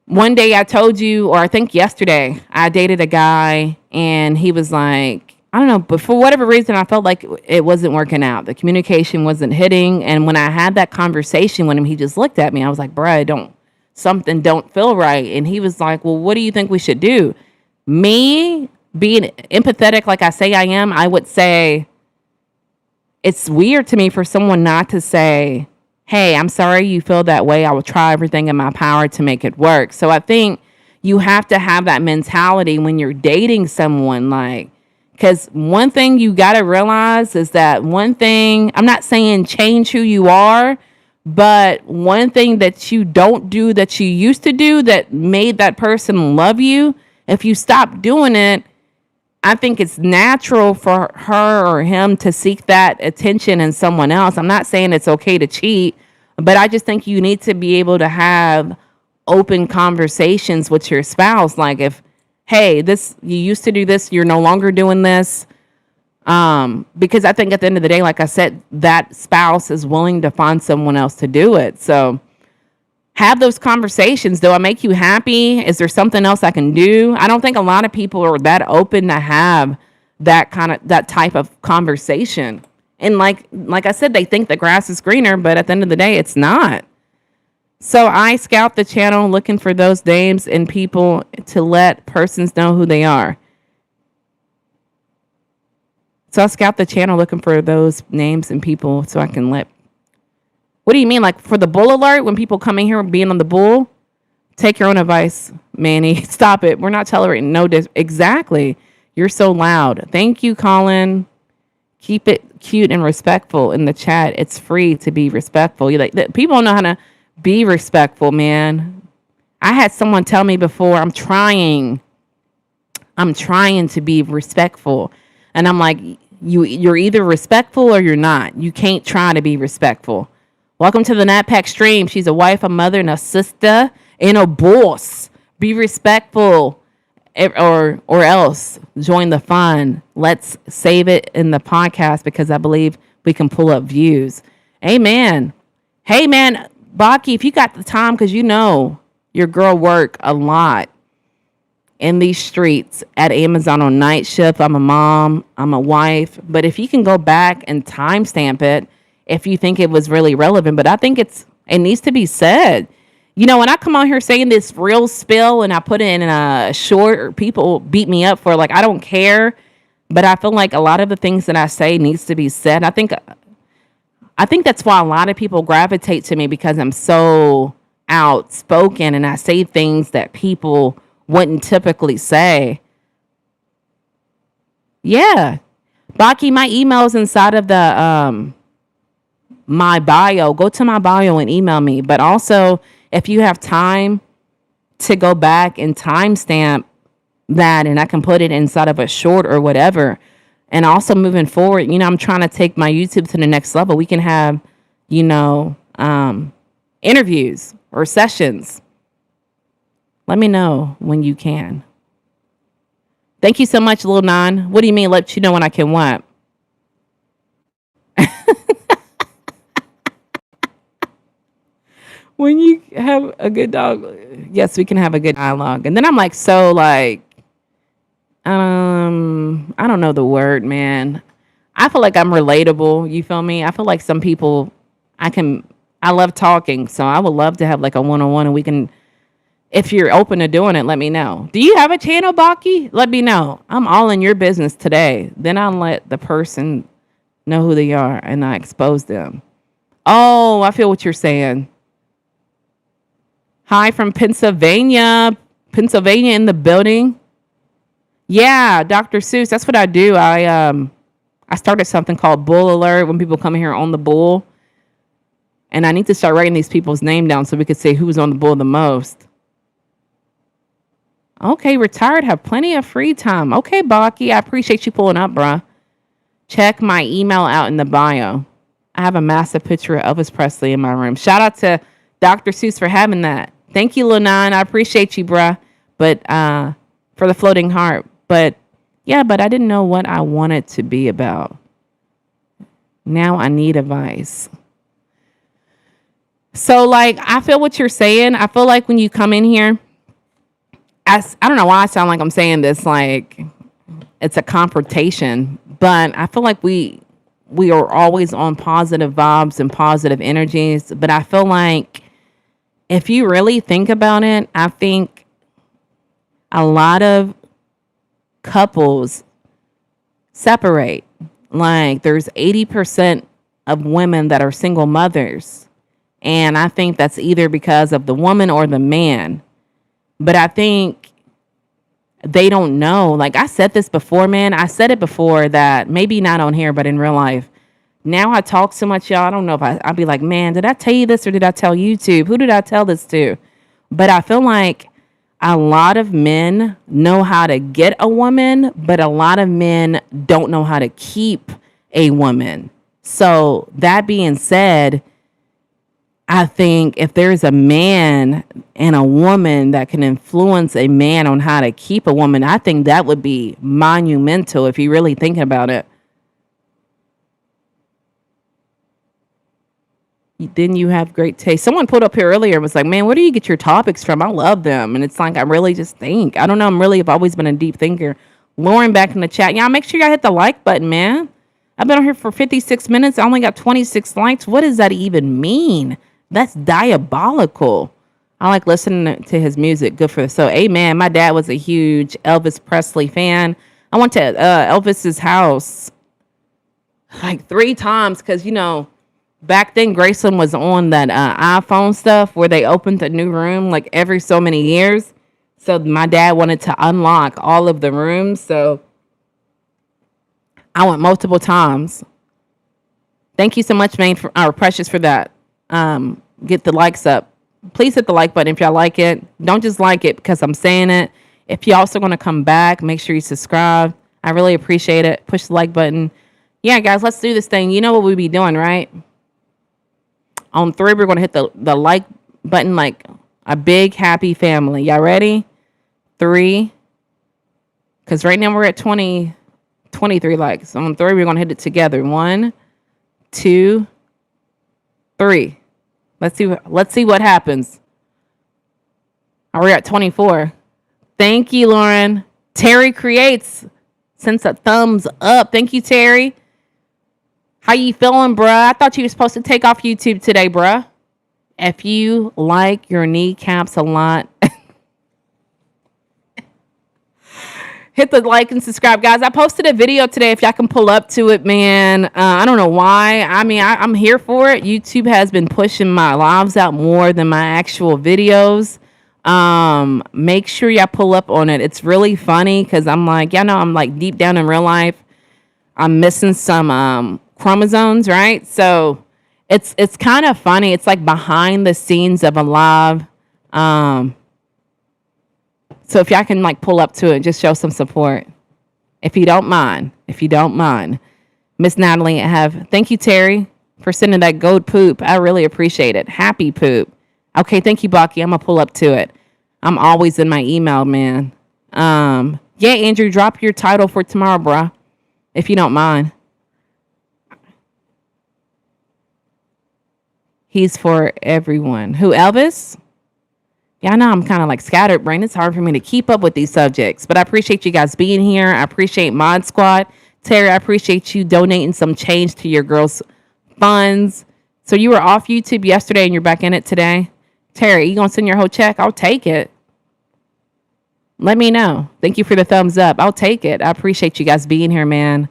one day I told you, or I think yesterday, I dated a guy and he was like, I don't know, but for whatever reason, I felt like it wasn't working out. The communication wasn't hitting. And when I had that conversation with him, he just looked at me. I was like, bruh, something don't feel right. And he was like, well, what do you think we should do? Me being empathetic like I say I am, I would say it's weird to me for someone not to say, hey, I'm sorry you feel that way. I will try everything in my power to make it work. So I think you have to have that mentality when you're dating someone, like, because one thing you got to realize is that one thing, I'm not saying change who you are, but one thing that you don't do that you used to do that made that person love you, if you stop doing it, I think it's natural for her or him to seek that attention in someone else. I'm not saying it's okay to cheat, but I just think you need to be able to have open conversations with your spouse. Like if, hey, this, you used to do this, you're no longer doing this. Because I think at the end of the day, like I said, that spouse is willing to find someone else to do it. So have those conversations. Do I make you happy? Is there something else I can do? I don't think a lot of people are that open to have that type of conversation. And like I said, they think the grass is greener, but at the end of the day, it's not. So I scout the channel looking for those names and people to let persons know who they are. So I scout the channel looking for those names and people so I can let. What do you mean? Like for the bull alert, when people come in here being on the bull? Take your own advice, Manny. Stop it. We're not tolerating. No, exactly. You're so loud. Thank you, Colin. Keep it cute and respectful in the chat. It's free to be respectful. You like people don't know how to be respectful, man. I had someone tell me before, I'm trying to be respectful. And I'm like, you're either respectful or you're not. You can't try to be respectful. Welcome to the NatPack stream. She's a wife, a mother, and a sister, and a boss. Be respectful, or else join the fun. Let's save it in the podcast because I believe we can pull up views. Amen. Hey, man, Baki, if you got the time, because you know your girl work a lot in these streets at Amazon on night shift. I'm a mom. I'm a wife. But if you can go back and timestamp it, if you think it was really relevant, but I think it needs to be said. You know, when I come on here saying this real spill and I put it in a short, or people beat me up for, like, I don't care, but I feel like a lot of the things that I say needs to be said. I think that's why a lot of people gravitate to me, because I'm so outspoken and I say things that people wouldn't typically say. Yeah. Baki, my email is inside of the my bio. Go to my bio and email me. But also, if you have time to go back and timestamp that, and I can put it inside of a short or whatever. And also moving forward, you know, I'm trying to take my YouTube to the next level. We can have, you know, interviews or sessions. Let me know when you can. Thank you so much, Lil Nine. What do you mean, let you know when I can what? When you have a good dog, yes, we can have a good dialogue. And then I'm like, so like, I don't know the word, man. I feel like I'm relatable. You feel me? I feel like some people, I love talking. So I would love to have like a one-on-one, and we can, if you're open to doing it, let me know. Do you have a channel, Baki? Let me know. I'm all in your business today. Then I'll let the person know who they are and I expose them. Oh, I feel what you're saying. Hi from Pennsylvania. Pennsylvania in the building. Yeah, Dr. Seuss. That's what I do. I started something called Bull Alert when people come here on the bull. And I need to start writing these people's name down so we could say who's on the bull the most. Okay, retired, have plenty of free time. Okay, Baki, I appreciate you pulling up, bruh. Check my email out in the bio. I have a massive picture of Elvis Presley in my room. Shout out to Dr. Seuss for having that. Thank you, Lunan. I appreciate you, bruh. But for the floating heart. But yeah, but I didn't know what I wanted to be about. Now I need advice. So, like, I feel what you're saying. I feel like when you come in here, I don't know why I sound like I'm saying this like it's a confrontation, but I feel like we are always on positive vibes and positive energies. But I feel like if you really think about it, I think a lot of couples separate. Like there's 80% of women that are single mothers. And I think that's either because of the woman or the man. But I think they don't know. Like I said this before, man. I said it before that maybe not on here, but in real life. Now I talk so much, y'all. I don't know if I'll be like, man, did I tell you this or did I tell YouTube? Who did I tell this to? But I feel like a lot of men know how to get a woman, but a lot of men don't know how to keep a woman. So that being said, I think if there's a man and a woman that can influence a man on how to keep a woman, I think that would be monumental if you really thinking about it. Then you have great taste. Someone put up here earlier and was like, man, where do you get your topics from? I love them. And it's like, I really just think. I don't know. I've always been a deep thinker. Lauren back in the chat. Yeah, make sure y'all hit the like button, man. I've been on here for 56 minutes. I only got 26 likes. What does that even mean? That's diabolical. I like listening to his music. Good for so. Amen. My dad was a huge Elvis Presley fan. I went to Elvis's house like 3 times because, back then Graceland was on that iPhone stuff where they opened a new room like every so many years. So my dad wanted to unlock all of the rooms. So I went multiple times. Thank you so much, man, for our Precious for that. Get the likes up. Please hit the like button if y'all like it. Don't just like it because I'm saying it. If you're also going to come back, make sure you subscribe. I really appreciate it. Push the like button. Yeah, guys, let's do this thing. You know what we be doing, right? On 3, we're going to hit the like button like a big happy family. Y'all ready? 3. Because right now we're at 23 likes. On 3, we're going to hit it together. 1, 2, 3. Let's see what happens. Oh, we're at 24. Thank you, Lauren. Terry Creates sends a thumbs up. Thank you, Terry. How you feeling, bruh? I thought you were supposed to take off YouTube today, bruh. If you like your kneecaps a lot, hit the like and subscribe, guys. I posted a video today. If y'all can pull up to it, man. I don't know why. I mean, I'm here for it. YouTube has been pushing my lives out more than my actual videos. Make sure y'all pull up on it. It's really funny because I'm like, I'm like deep down in real life, I'm missing some chromosomes, right? So it's kind of funny. It's like behind the scenes of a live. So if y'all can like pull up to it, just show some support. If you don't mind. Miss Natalie, thank you, Terry, for sending that gold poop. I really appreciate it. Happy poop. Okay, thank you, Bucky. I'm gonna pull up to it. I'm always in my email, man. Yeah, Andrew, drop your title for tomorrow, bruh. If you don't mind. He's for everyone. Who, Elvis? Yeah, I know I'm kind of like scattered brain. It's hard for me to keep up with these subjects, but I appreciate you guys being here. I appreciate Mod Squad. Terry, I appreciate you donating some change to your girls' funds. So you were off YouTube yesterday and you're back in it today. Terry, you gonna send your whole check? I'll take it. Let me know. Thank you for the thumbs up. I'll take it. I appreciate you guys being here, man.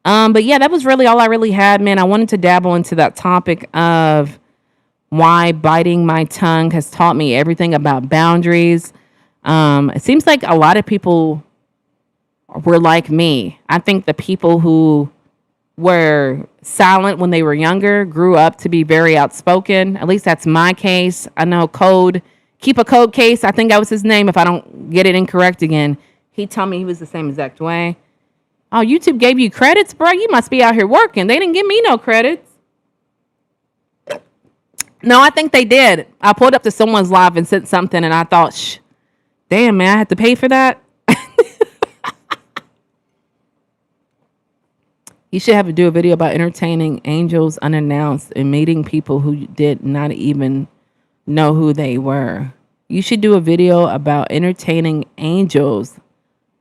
But yeah, that was really all I really had, man. I wanted to dabble into that topic of why biting my tongue has taught me everything about boundaries. It seems like a lot of people were like me. I think the people who were silent when they were younger grew up to be very outspoken. At least that's my case. I know Keep a Code Case. I think that was his name. If I don't get it incorrect again, he told me he was the same exact way. Oh, YouTube gave you credits, bro? You must be out here working. They didn't give me no credits. No, I think they did. I pulled up to someone's live and sent something, and I thought, damn, man, I had to pay for that. You should have to do a video about entertaining angels unannounced and meeting people who did not even know who they were. You should do a video about entertaining angels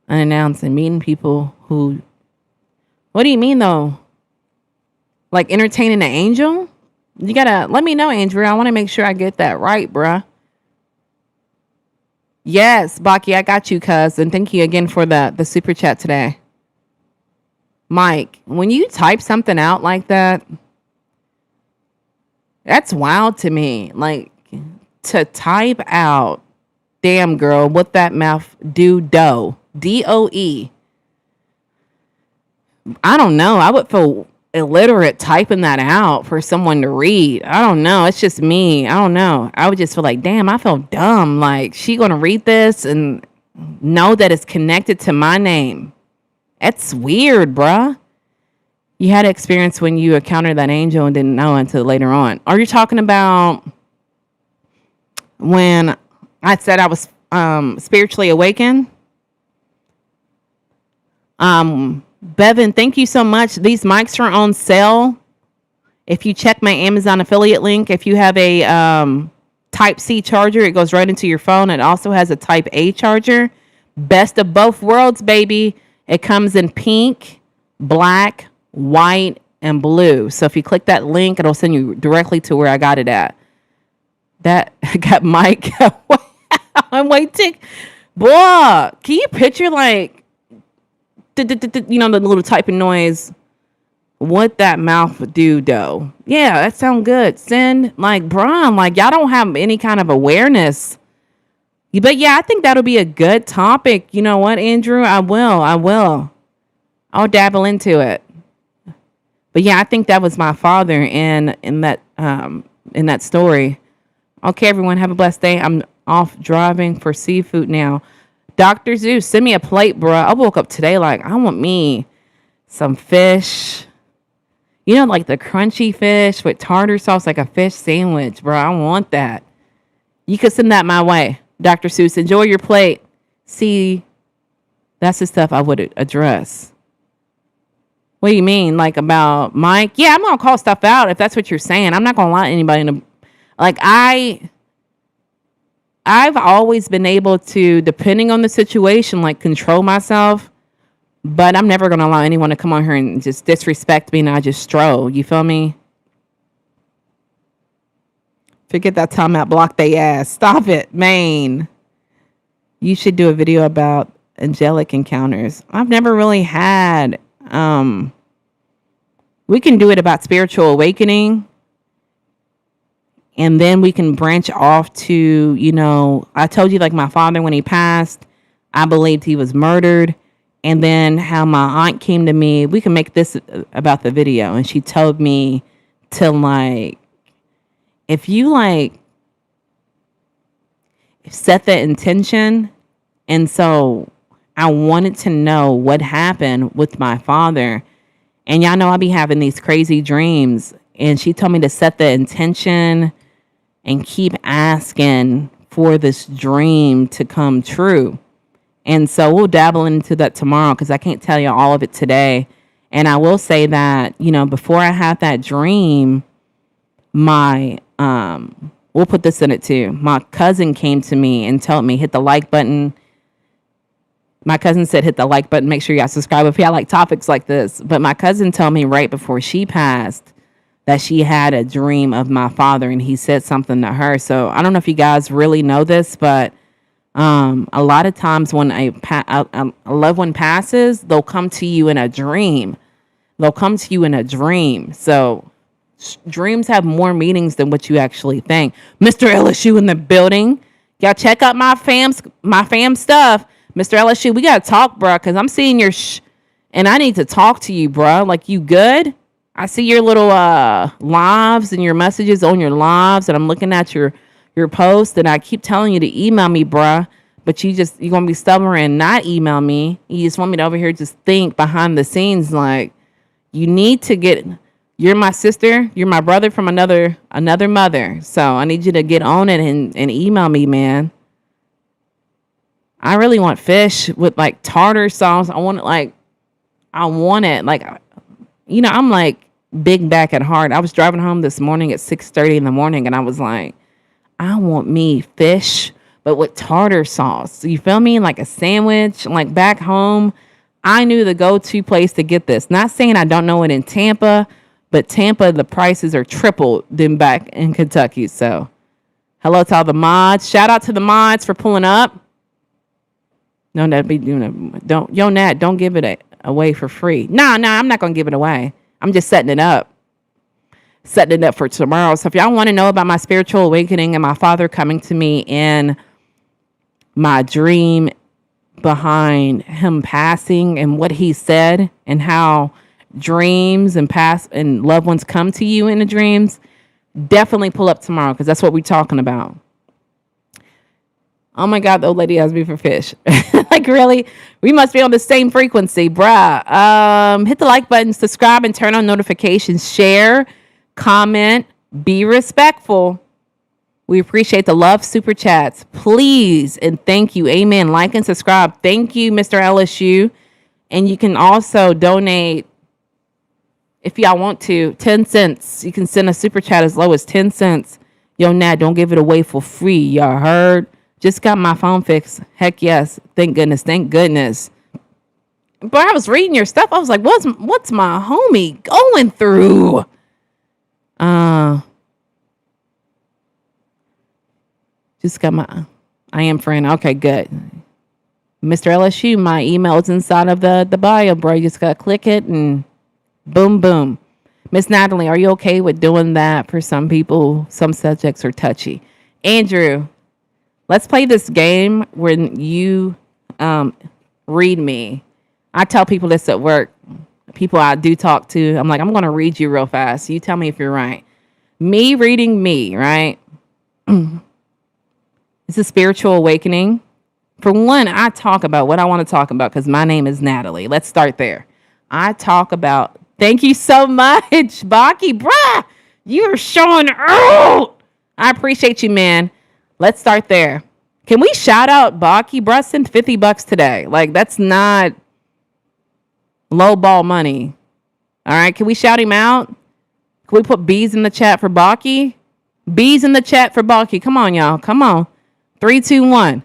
unannounced and meeting people who. What do you mean though? Like entertaining an angel? You gotta let me know, Andrew. I want to make sure I get that right, bruh. Yes, Baki, I got you, cuz. And thank you again for the super chat today. Mike, when you type something out like that, that's wild to me. Like to type out, damn girl, what that mouth do DOE. I don't know. I would feel illiterate typing that out for someone to read. I don't know. It's just me. I don't know. I would just feel like, damn, I feel dumb. Like she gonna read this and know that it's connected to my name. That's weird, bruh. You had an experience when you encountered that angel and didn't know until later on. Are you talking about when I said I was spiritually awakened? Bevan, thank you so much. These mics are on sale. If you check my Amazon affiliate link, if you have a Type C charger, it goes right into your phone. It also has a Type A charger. Best of both worlds, baby. It comes in pink, black, white, and blue. So if you click that link, it'll send you directly to where I got it at. That I got Mike. I'm waiting. Boy, can you picture like, you know, the little typing noise? What that mouth would do, though. Yeah, that sounds good. Send like Brian, like y'all don't have any kind of awareness. But yeah, I think that'll be a good topic. You know what, Andrew? I will. I'll dabble into it. But yeah, I think that was my father in that story. Okay, everyone, have a blessed day. I'm off driving for seafood now. Dr. Zeus, send me a plate, bro. I woke up today like I want me some fish. You know, like the crunchy fish with tartar sauce, like a fish sandwich, bro. I want that. You could send that my way, Dr. Seuss. Enjoy your plate. See, that's the stuff I would address. What do you mean? Like about Mike? Yeah, I'm going to call stuff out if that's what you're saying. I'm not going to lie to anybody. Like, I've always been able to, depending on the situation, like control myself. But I'm never going to allow anyone to come on here and just disrespect me and I just stroll. You feel me? Forget that time out, block they ass. Stop it, man. You should do a video about angelic encounters. I've never really had. We can do it about spiritual awakening. And then we can branch off to, you know, I told you like my father, when he passed, I believed he was murdered. And then how my aunt came to me. We can make this about the video. And she told me to like, if you like set the intention. And so I wanted to know what happened with my father. And y'all know I'll be having these crazy dreams. And she told me to set the intention and keep asking for this dream to come true. And so we'll dabble into that tomorrow because I can't tell you all of it today. And I will say that, you know, before I had that dream, we'll put this in it too. My cousin came to me and told me, hit the like button. My cousin said, hit the like button. Make sure you guys subscribe if y'all like topics like this. But my cousin told me right before she passed that she had a dream of my father and he said something to her. So I don't know if you guys really know this, but a lot of times when a loved one passes, they'll come to you in a dream. So dreams have more meanings than what you actually think. Mr. LSU in the building. Y'all check out my fam stuff. Mr. LSU, we got to talk, bro, because I'm seeing your and I need to talk to you, bro. Like, you good? I see your little lives and your messages on your lives, and I'm looking at your post, and I keep telling you to email me, bruh, but you're going to be stubborn and not email me. You just want me to over here just think behind the scenes. Like, you need to You're my sister. You're my brother from another mother. So I need you to get on it and email me, man. I really want fish with like tartar sauce. I want it like, I'm like big back at heart. I was driving home this morning at 6:30 in the morning and I was like, I want me fish, but with tartar sauce. You feel me? Like a sandwich, like back home. I knew the go-to place to get this. Not saying I don't know it in Tampa, but Tampa, the prices are triple than back in Kentucky. So hello to all the mods. Shout out to the mods for pulling up. No, Nat, be doing it. Don't give it away for free. No, I'm not gonna give it away. I'm just setting it up for tomorrow. So if y'all want to know about my spiritual awakening and my father coming to me in my dream behind him passing and what he said and how dreams and past and loved ones come to you in the dreams, definitely pull up tomorrow because that's what we're talking about. Oh my God, the old lady has me for fish. Like, really? We must be on the same frequency, bruh. Hit the like button, subscribe, and turn on notifications. Share, comment, be respectful. We appreciate the love, super chats. Please and thank you. Amen. Like and subscribe. Thank you, Mr. LSU. And you can also donate, if y'all want to, 10 cents. You can send a super chat as low as 10 cents. Yo, Nat, don't give it away for free. Y'all heard? Just got my phone fixed. Heck yes. Thank goodness. Thank goodness. But I was reading your stuff. I was like, what's my homie going through? Just got I am friend. Okay, good. Mr. LSU, my email is inside of the bio, bro. You just got to click it and boom, boom. Miss Natalie, are you okay with doing that for some people? Some subjects are touchy. Andrew, let's play this game when you read me. I tell people this at work. People I do talk to. I'm like, I'm going to read you real fast. You tell me if you're right. Me reading me, right? It's a spiritual awakening. For one, I talk about what I want to talk about because my name is Natalie. Let's start there. I talk about, thank you so much, Baki. Bruh, you're showing out. I appreciate you, man. Let's start there. Can we shout out Baki? Bruh, send $50 today. Like, that's not low ball money. All right, can we shout him out? Can we put B's in the chat for Baki? B's in the chat for Baki. Come on, y'all. Come on. 3, 2, 1.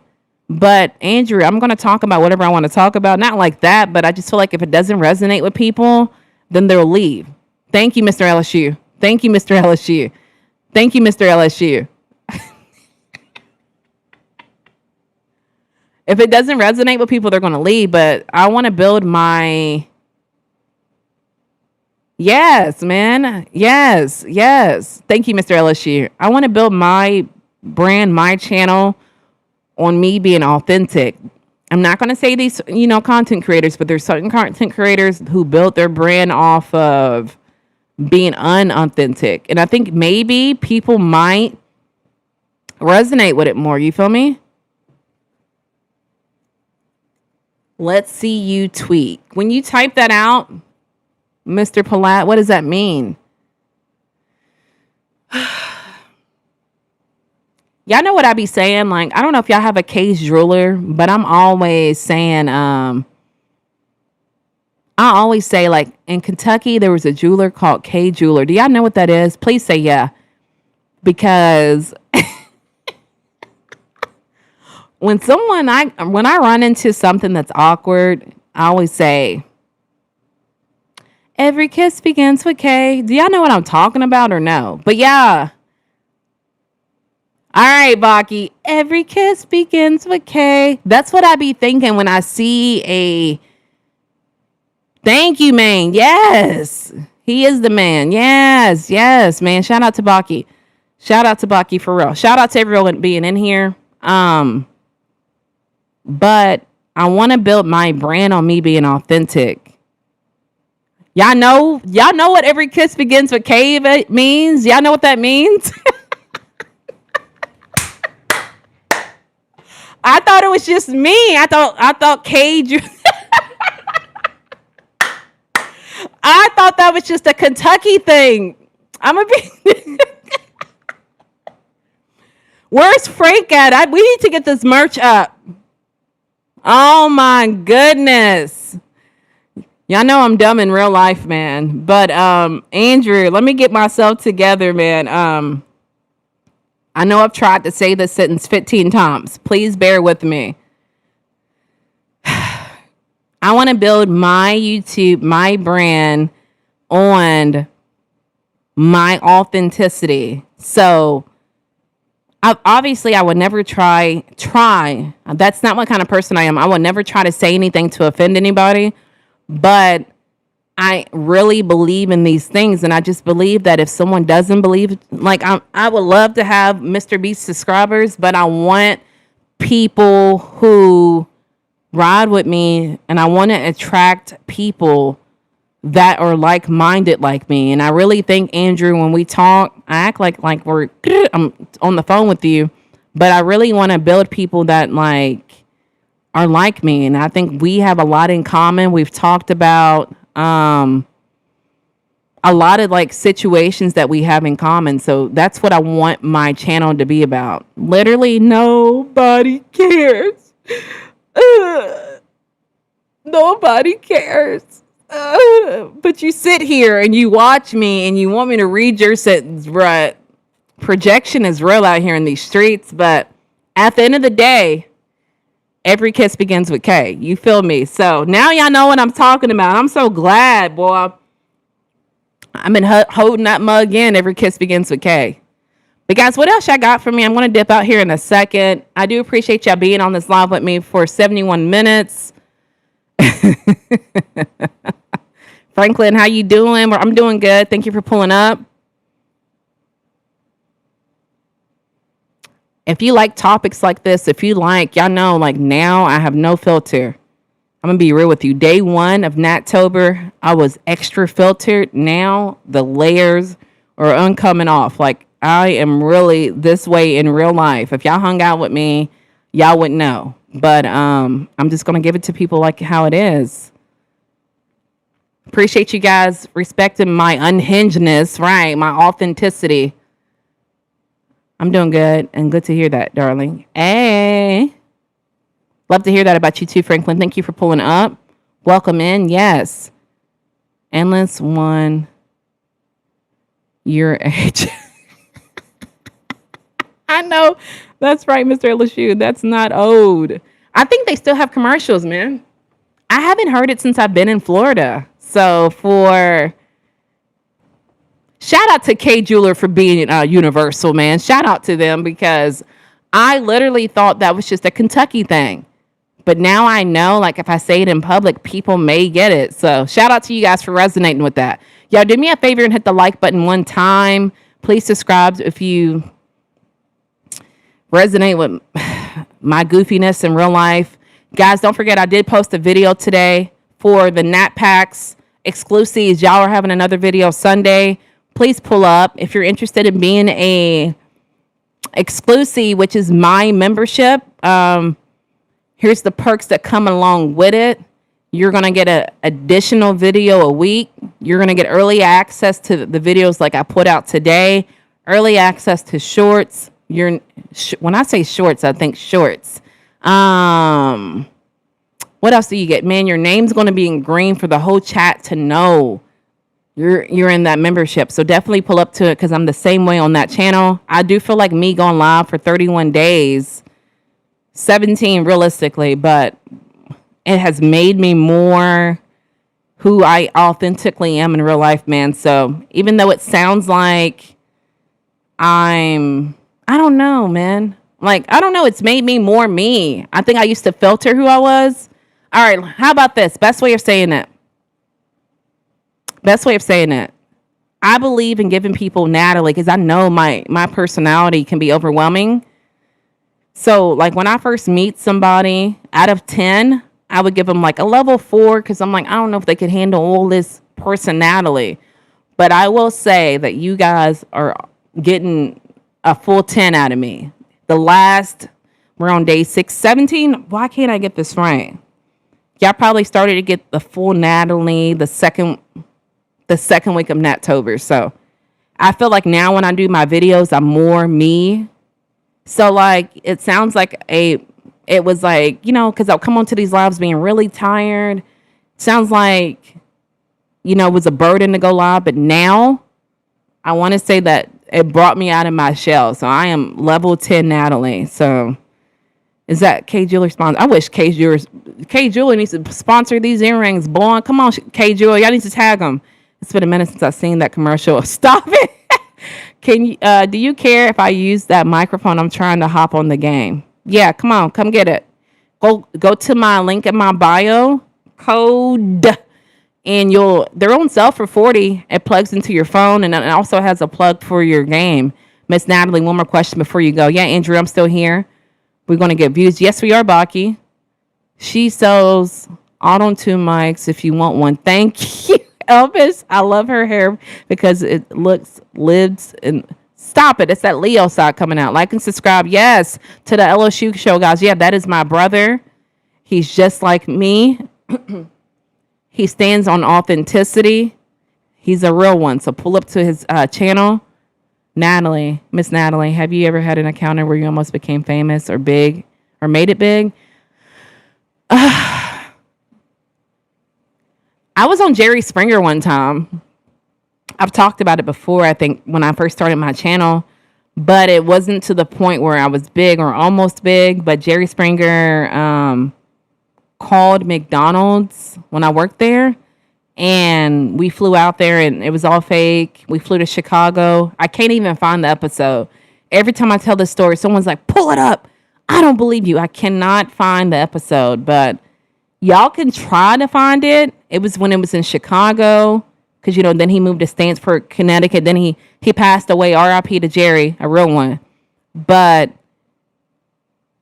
But Andrew, I'm going to talk about whatever I want to talk about. Not like that, but I just feel like if it doesn't resonate with people, then they'll leave. Thank you, Mr. LSU. Thank you, Mr. LSU. Thank you, Mr. LSU. If it doesn't resonate with people, they're going to leave. But I want to build my... Yes, man. Yes. Thank you, Mr. LSU. I want to build my brand, my channel on me being authentic. I'm not going to say these, content creators, but there's certain content creators who built their brand off of being unauthentic. And I think maybe people might resonate with it more. You feel me? Let's see you tweet. When you type that out, Mr. Palat, what does that mean? Y'all know what I be saying? Like, I don't know if y'all have a Case jeweler, but I'm always saying, I always say, like, in Kentucky, there was a jeweler called K Jeweler. Do y'all know what that is? Please say yeah. Because when I run into something that's awkward, I always say, every kiss begins with K. Do y'all know what I'm talking about or no? But yeah. All right, Baki. Every kiss begins with K. That's what I be thinking when I see a... Thank you, man. Yes. He is the man. Yes, man. Shout out to Baki. Shout out to Baki for real. Shout out to everyone being in here. But I want to build my brand on me being authentic. Y'all know what every kiss begins with K means? Y'all know what that means? I thought it was just me. I thought K. I thought that was just a Kentucky thing. I'm gonna be. Where's Frank at? We need to get this merch up. Oh my goodness. Y'all know I'm dumb in real life, man. But Andrew, let me get myself together, man. I know I've tried to say this sentence 15 times. Please bear with me. I want to build my YouTube, my brand on my authenticity. So obviously I would never try. That's not what kind of person I am. I would never try to say anything to offend anybody. But I really believe in these things. And I just believe that if someone doesn't believe, like I would love to have Mr. Beast subscribers, but I want people who ride with me, and I want to attract people that are like-minded like me. And I really think, Andrew, when we talk, I act like I'm on the phone with you, but I really want to build people that are like me. And I think we have a lot in common. We've talked about a lot of situations that we have in common. So that's what I want my channel to be about. Literally nobody cares. Nobody cares. But you sit here and you watch me and you want me to read your sentence, right? Projection is real out here in these streets, but at the end of the day, every kiss begins with K. You feel me? So now y'all know what I'm talking about. I'm so glad, boy. I've been holding that mug in. Every kiss begins with K. But guys, what else y'all got for me? I'm going to dip out here in a second. I do appreciate y'all being on this live with me for 71 minutes. Franklin, how you doing? I'm doing good. Thank you for pulling up. If you like topics like this, y'all know, now I have no filter. I'm going to be real with you. Day 1 of Nattober, I was extra filtered. Now the layers are uncoming off. I am really this way in real life. If y'all hung out with me, y'all wouldn't know. But I'm just going to give it to people like how it is. Appreciate you guys respecting my unhingedness, right? My authenticity. I'm doing good, and good to hear that, darling. Hey. Love to hear that about you too, Franklin. Thank you for pulling up. Welcome in. Yes. Endless one your age. I know. That's right, Mr. LSU. That's not old. I think they still have commercials, man. I haven't heard it since I've been in Florida. So shout out to K Jeweler for being universal, man. Shout out to them, because I literally thought that was just a Kentucky thing. But now I know, if I say it in public, people may get it. So shout out to you guys for resonating with that. Y'all do me a favor and hit the like button one time. Please subscribe if you resonate with my goofiness in real life. Guys, don't forget, I did post a video today for the Nat Packs exclusives. Y'all are having another video Sunday. Please pull up if you're interested in being a exclusive, which is my membership. Here's the perks that come along with it. You're going to get an additional video a week. You're going to get early access to the videos like I put out today. Early access to shorts. When I say shorts, I think shorts. What else do you get? Man, your name's going to be in green for the whole chat to know you're in that membership. So definitely pull up to it, because I'm the same way on that channel. I do feel like me going live for 31 days, 17 realistically, but it has made me more who I authentically am in real life, man. So even though it sounds like I don't know, man. I don't know. It's made me more me. I think I used to filter who I was. All right. How about this? Best way of saying it. I believe in giving people Natalie, because I know my personality can be overwhelming. So when I first meet somebody, out of 10, I would give them a level 4, because I'm I don't know if they could handle all this personality. But I will say that you guys are getting a full 10 out of me. We're on day 17. Why can't I get this right? Y'all probably started to get the full Natalie the second the second week of Nattober. So I feel like now when I do my videos, I'm more me. So like it sounds like it was like, because I'll come onto these lives being really tired. Sounds like, it was a burden to go live, but now I want to say that it brought me out of my shell. So I am level 10 Natalie. So is that K Jewelry sponsor? I wish K Jewelry needs to sponsor these earrings. Boy, come on, K Jewelry. Y'all need to tag them. It's been a minute since I've seen that commercial. Stop it. Do you care if I use that microphone? I'm trying to hop on the game. Yeah, come on, come get it. Go to my link in my bio, code, and they're on sale for $40. It plugs into your phone, and it also has a plug for your game. Miss Natalie, one more question before you go. Yeah, Andrew, I'm still here. We're going to get views. Yes, we are, Baki. She sells auto-tune mics if you want one. Thank you, Elvis. I love her hair because it lives and stop it. It's that Leo side coming out. Like and subscribe. Yes, to the LSU show, guys. Yeah, that is my brother. He's just like me. He stands on authenticity. He's a real one. So pull up to his channel. Natalie, Miss Natalie, have you ever had an encounter where you almost became famous or big or made it big? I was on Jerry Springer one time. I've talked about it before, I think, when I first started my channel, but it wasn't to the point where I was big or almost big. But Jerry Springer called McDonald's when I worked there. And we flew out there and it was all fake. We flew to Chicago. I can't even find the episode. Every time I tell this story, someone's like, pull it up. I don't believe you. I cannot find the episode, but y'all can try to find it. It was when it was in Chicago because, then he moved to Stamford, Connecticut. Then he passed away. R.I.P. to Jerry, a real one. But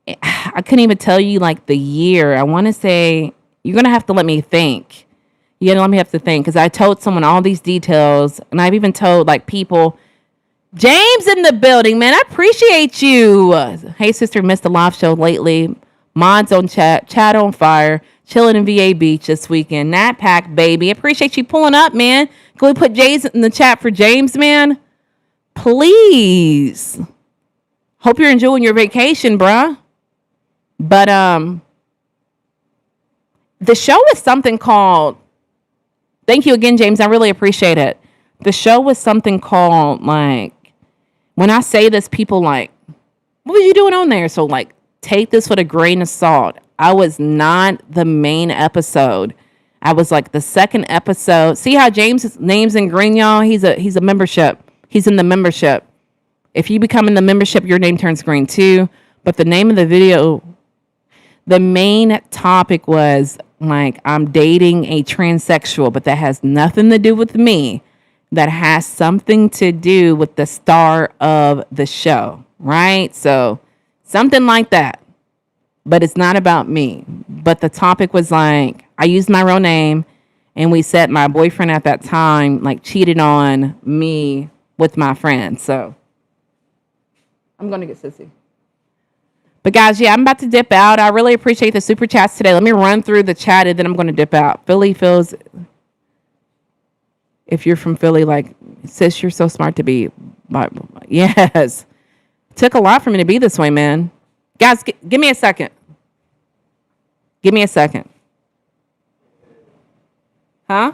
I couldn't even tell you like the year. I want to say you're going to have to let me think. Let me have to think because I told someone all these details and I've even told like people. James in the building, man. I appreciate you. Hey, sister, missed the live show lately. Mods on chat on fire, chilling in VA Beach this weekend. Nat Pack, baby. Appreciate you pulling up, man. Can we put Jay's in the chat for James, man? Please. Hope you're enjoying your vacation, bruh. But the show is something called. Thank you again, James. I really appreciate it. The show was something called, like, when I say this, people like, what were you doing on there? So, like, take this with a grain of salt. I was not the main episode. I was, like, the second episode. See how James' name's in green, y'all? He's a membership. He's in the membership. If you become in the membership, your name turns green, too. But the name of the video, the main topic was, like, I'm dating a transsexual, but that has nothing to do with me. That has something to do with the star of the show, right? So something like that, but it's not about me. But the topic was like, I used my real name and we said my boyfriend at that time, like, cheated on me with my friend. So I'm going to get sissy. But guys, yeah, I'm about to dip out. I really appreciate the super chats today. Let me run through the chat and then I'm going to dip out. Philly feels, if you're from Philly, like, sis, you're so smart to be. Yes. Took a lot for me to be this way, man. Guys, give me a second. Give me a second. Huh?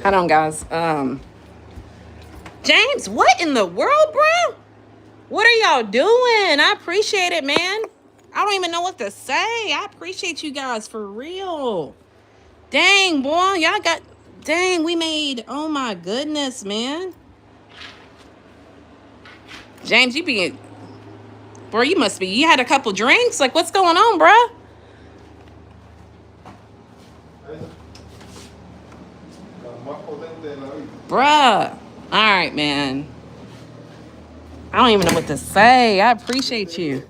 Hold on, guys. James, what in the world, bro? What are y'all doing? I appreciate it, man. I don't even know what to say. I appreciate you guys for real. Dang, boy. Y'all got... Dang, we made... Oh, my goodness, man. James, you being... Bro, you must be... You had a couple drinks? Like, what's going on, bro? Bruh. All right, man. I don't even know what to say. I appreciate you.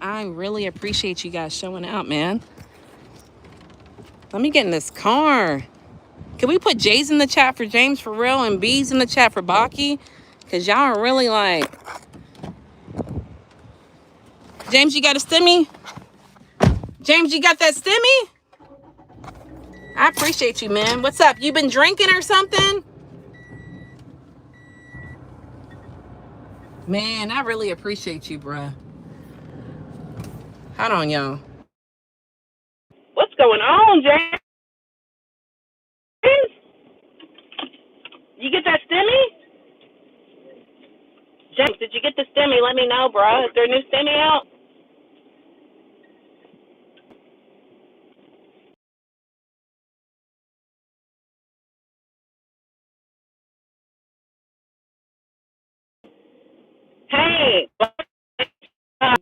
I really appreciate you guys showing out, man. Let me get in this car. Can we put J's in the chat for James for real and B's in the chat for Baki? Because y'all are really like... James, you got a stimmy? James, you got that stimmy? I appreciate you, man. What's up? You been drinking or something? Man, I really appreciate you, bruh. Hold on, y'all. What's going on, James? You get that stimmy? James, did you get the stimmy? Let me know, bruh. Is there a new stimmy out? Hey,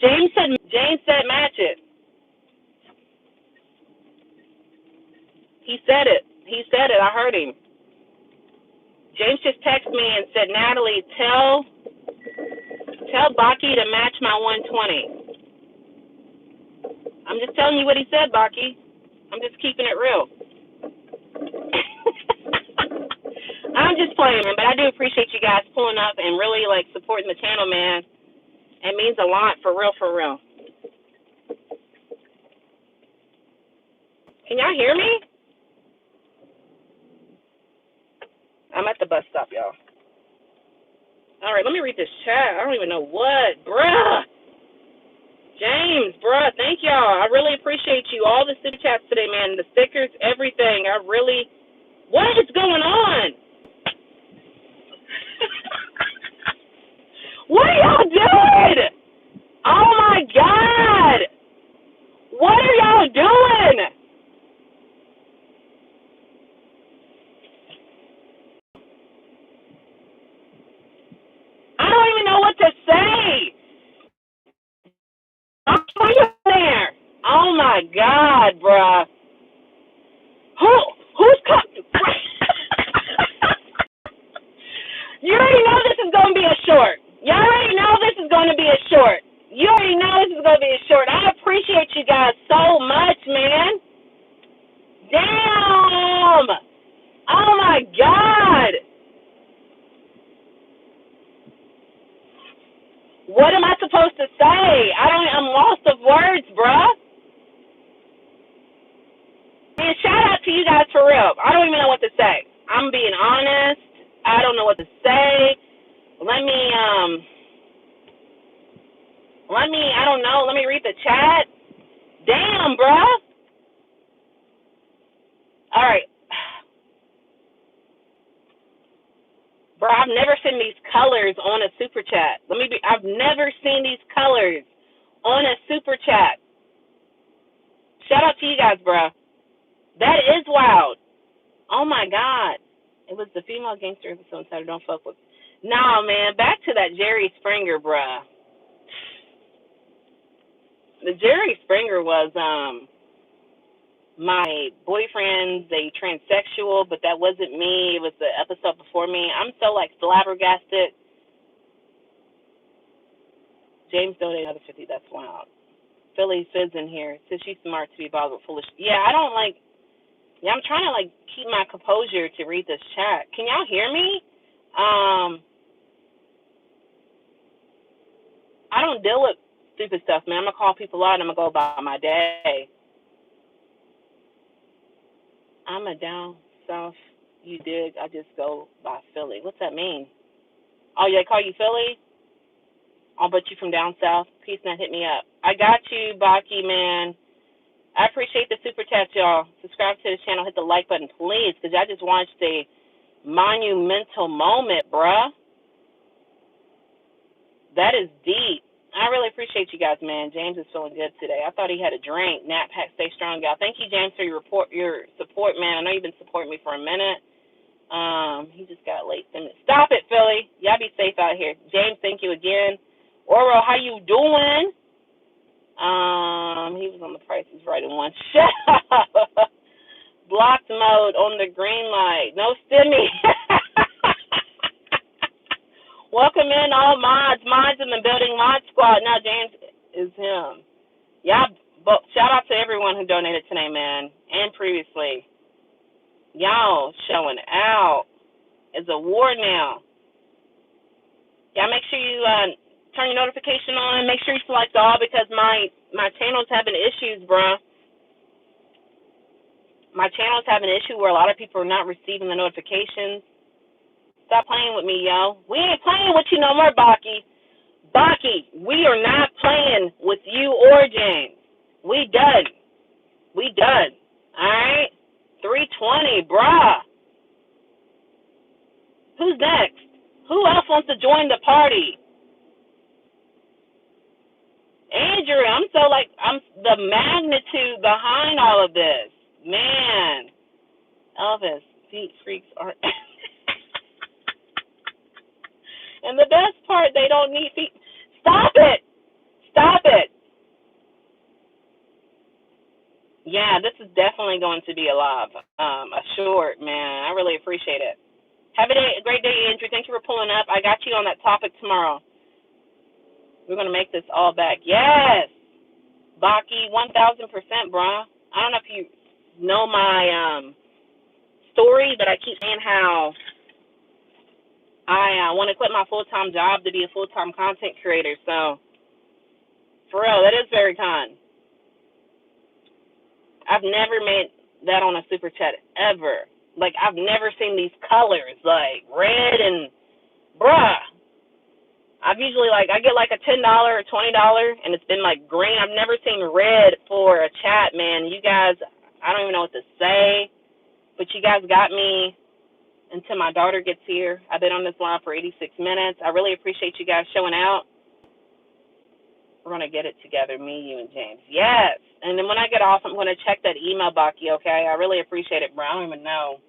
James said match it. He said it. I heard him. James just texted me and said, Natalie, tell Baki to match my 120. I'm just telling you what he said, Baki. I'm just keeping it real. I'm just playing, man, but I do appreciate you guys pulling up and really like supporting the channel, man. It means a lot, for real, for real. Can y'all hear me? I'm at the bus stop, y'all. All right, let me read this chat. I don't even know what. Bruh. James, bruh, thank y'all. I really appreciate you. All the super chats today, man. The stickers, everything. What is going on? What are y'all doing? Oh, my God. What are y'all doing? I don't even know what to say. I'm there. Oh, my God, bruh. Who's coming? You already know this is going to be a short. You already know this is going to be a short. You already know this is going to be a short. I appreciate you guys so much, man. Damn. Oh, my God. What am I supposed to say? I'm lost of words, bruh. Man, shout out to you guys for real. I don't even know what to say. I'm being honest. I don't know what to say. I don't know. Let me read the chat. Damn, bruh. All right. Bro, I've never seen these colors on a super chat. I've never seen these colors on a super chat. Shout out to you guys, bro. That is wild. Oh my God. It was the female gangster episode, so don't fuck with. Nah, man. Back to that Jerry Springer, bro. The Jerry Springer was my boyfriend's a transsexual, but that wasn't me. It was the episode before me. I'm so like flabbergasted. James donated another 50. That's wild. Philly says in here, says she's smart to be bothered with foolish. Yeah, I'm trying to like keep my composure to read this chat. Can y'all hear me? I don't deal with stupid stuff, man. I'm gonna call people out and I'm gonna go about my day. I'm a down south, you dig? I just go by Philly. What's that mean? Oh, yeah, I call you Philly? I'll bet you from down south. Peace, now hit me up. I got you, Baki, man. I appreciate the super chat, y'all. Subscribe to the channel. Hit the like button, please, because I just watched a monumental moment, bruh. That is deep. I really appreciate you guys, man. James is feeling good today. I thought he had a drink. Nap pack, stay strong, y'all. Thank you, James, for your support, man. I know you've been supporting me for a minute. He just got late. Stop it, Philly. Y'all be safe out here. James, thank you again. Oro, how you doing? He was on The Price is Right in one shot. Blocked mode on the green light. No stimmy. all mods. Mods in the building. Mod squad. Now James is him. Yeah, but shout out to everyone who donated today, man, and previously. Y'all showing out. It's a war now. Yeah, make sure you turn your notification on. Make sure you select all because my channel's having issues, bro. My channel's having an issue where a lot of people are not receiving the notifications. Stop playing with me, yo. We ain't playing with you no more, Baki. Baki, we are not playing with you or James. We done. We done. All right? 320, bruh. Who's next? Who else wants to join the party? Andrew, I'm the magnitude behind all of this. Man. Elvis, feet freaks are... And the best part, they don't need feet. Stop it. Stop it. Yeah, this is definitely going to be a live, a short, man. I really appreciate it. Have a great day, Andrew. Thank you for pulling up. I got you on that topic tomorrow. We're going to make this all back. Yes. Baki, 1,000%, bro. I don't know if you know my story, but I keep saying how I want to quit my full-time job to be a full-time content creator. So, for real, that is very kind. I've never made that on a super chat ever. Like, I've never seen these colors, like red and bruh. I've usually I get like a $10 or $20 and it's been like green. I've never seen red for a chat, man. You guys, I don't even know what to say, but you guys got me until my daughter gets here. I've been on this line for 86 minutes. I really appreciate you guys showing out. We're going to get it together, me, you, and James. Yes. And then when I get off, I'm going to check that email, Baki, okay? I really appreciate it, bro. I don't even know.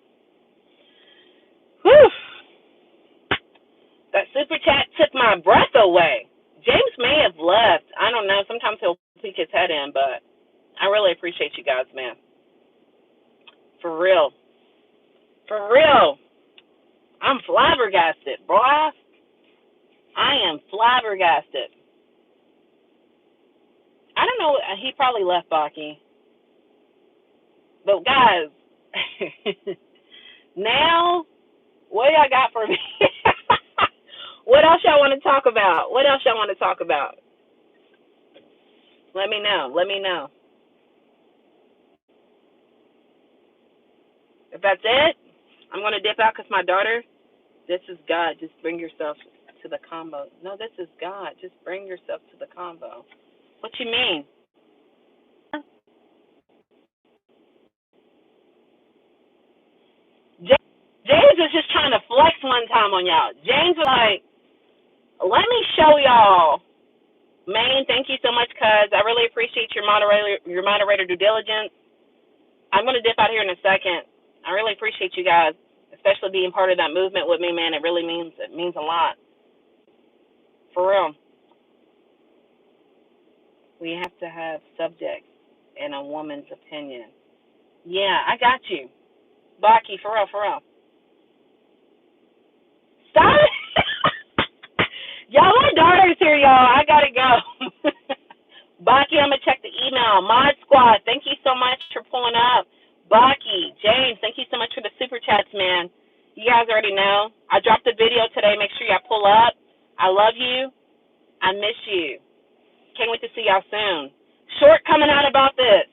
Whew. That super chat took my breath away. James may have left. I don't know. Sometimes he'll peek his head in, but I really appreciate you guys, man. For real. For real. I'm flabbergasted, bro. I am flabbergasted. I don't know. He probably left, Baki. But, guys, now, what y'all got for me? What else y'all want to talk about? What else y'all want to talk about? Let me know. Let me know. If that's it, I'm going to dip out because my daughter, this is God. Just bring yourself to the combo. No, this is God. Just bring yourself to the combo. What you mean? James was just trying to flex one time on y'all. James was like, let me show y'all. Maine, thank you so much, cuz. I really appreciate your moderator due diligence. I'm going to dip out here in a second. I really appreciate you guys, especially being part of that movement with me, man. It really means a lot. For real. We have to have subjects and a woman's opinion. Yeah, I got you. Baki, for real, for real. Stop it! Y'all, my daughter's here, y'all. I gotta go. Baki, I'm gonna check the email. Mod Squad, thank you so much for pulling up. Baki, James, thank you so much for the super chats, man. You guys already know. I dropped a video today. Make sure y'all pull up. I love you. I miss you. Can't wait to see y'all soon. Short coming out about this.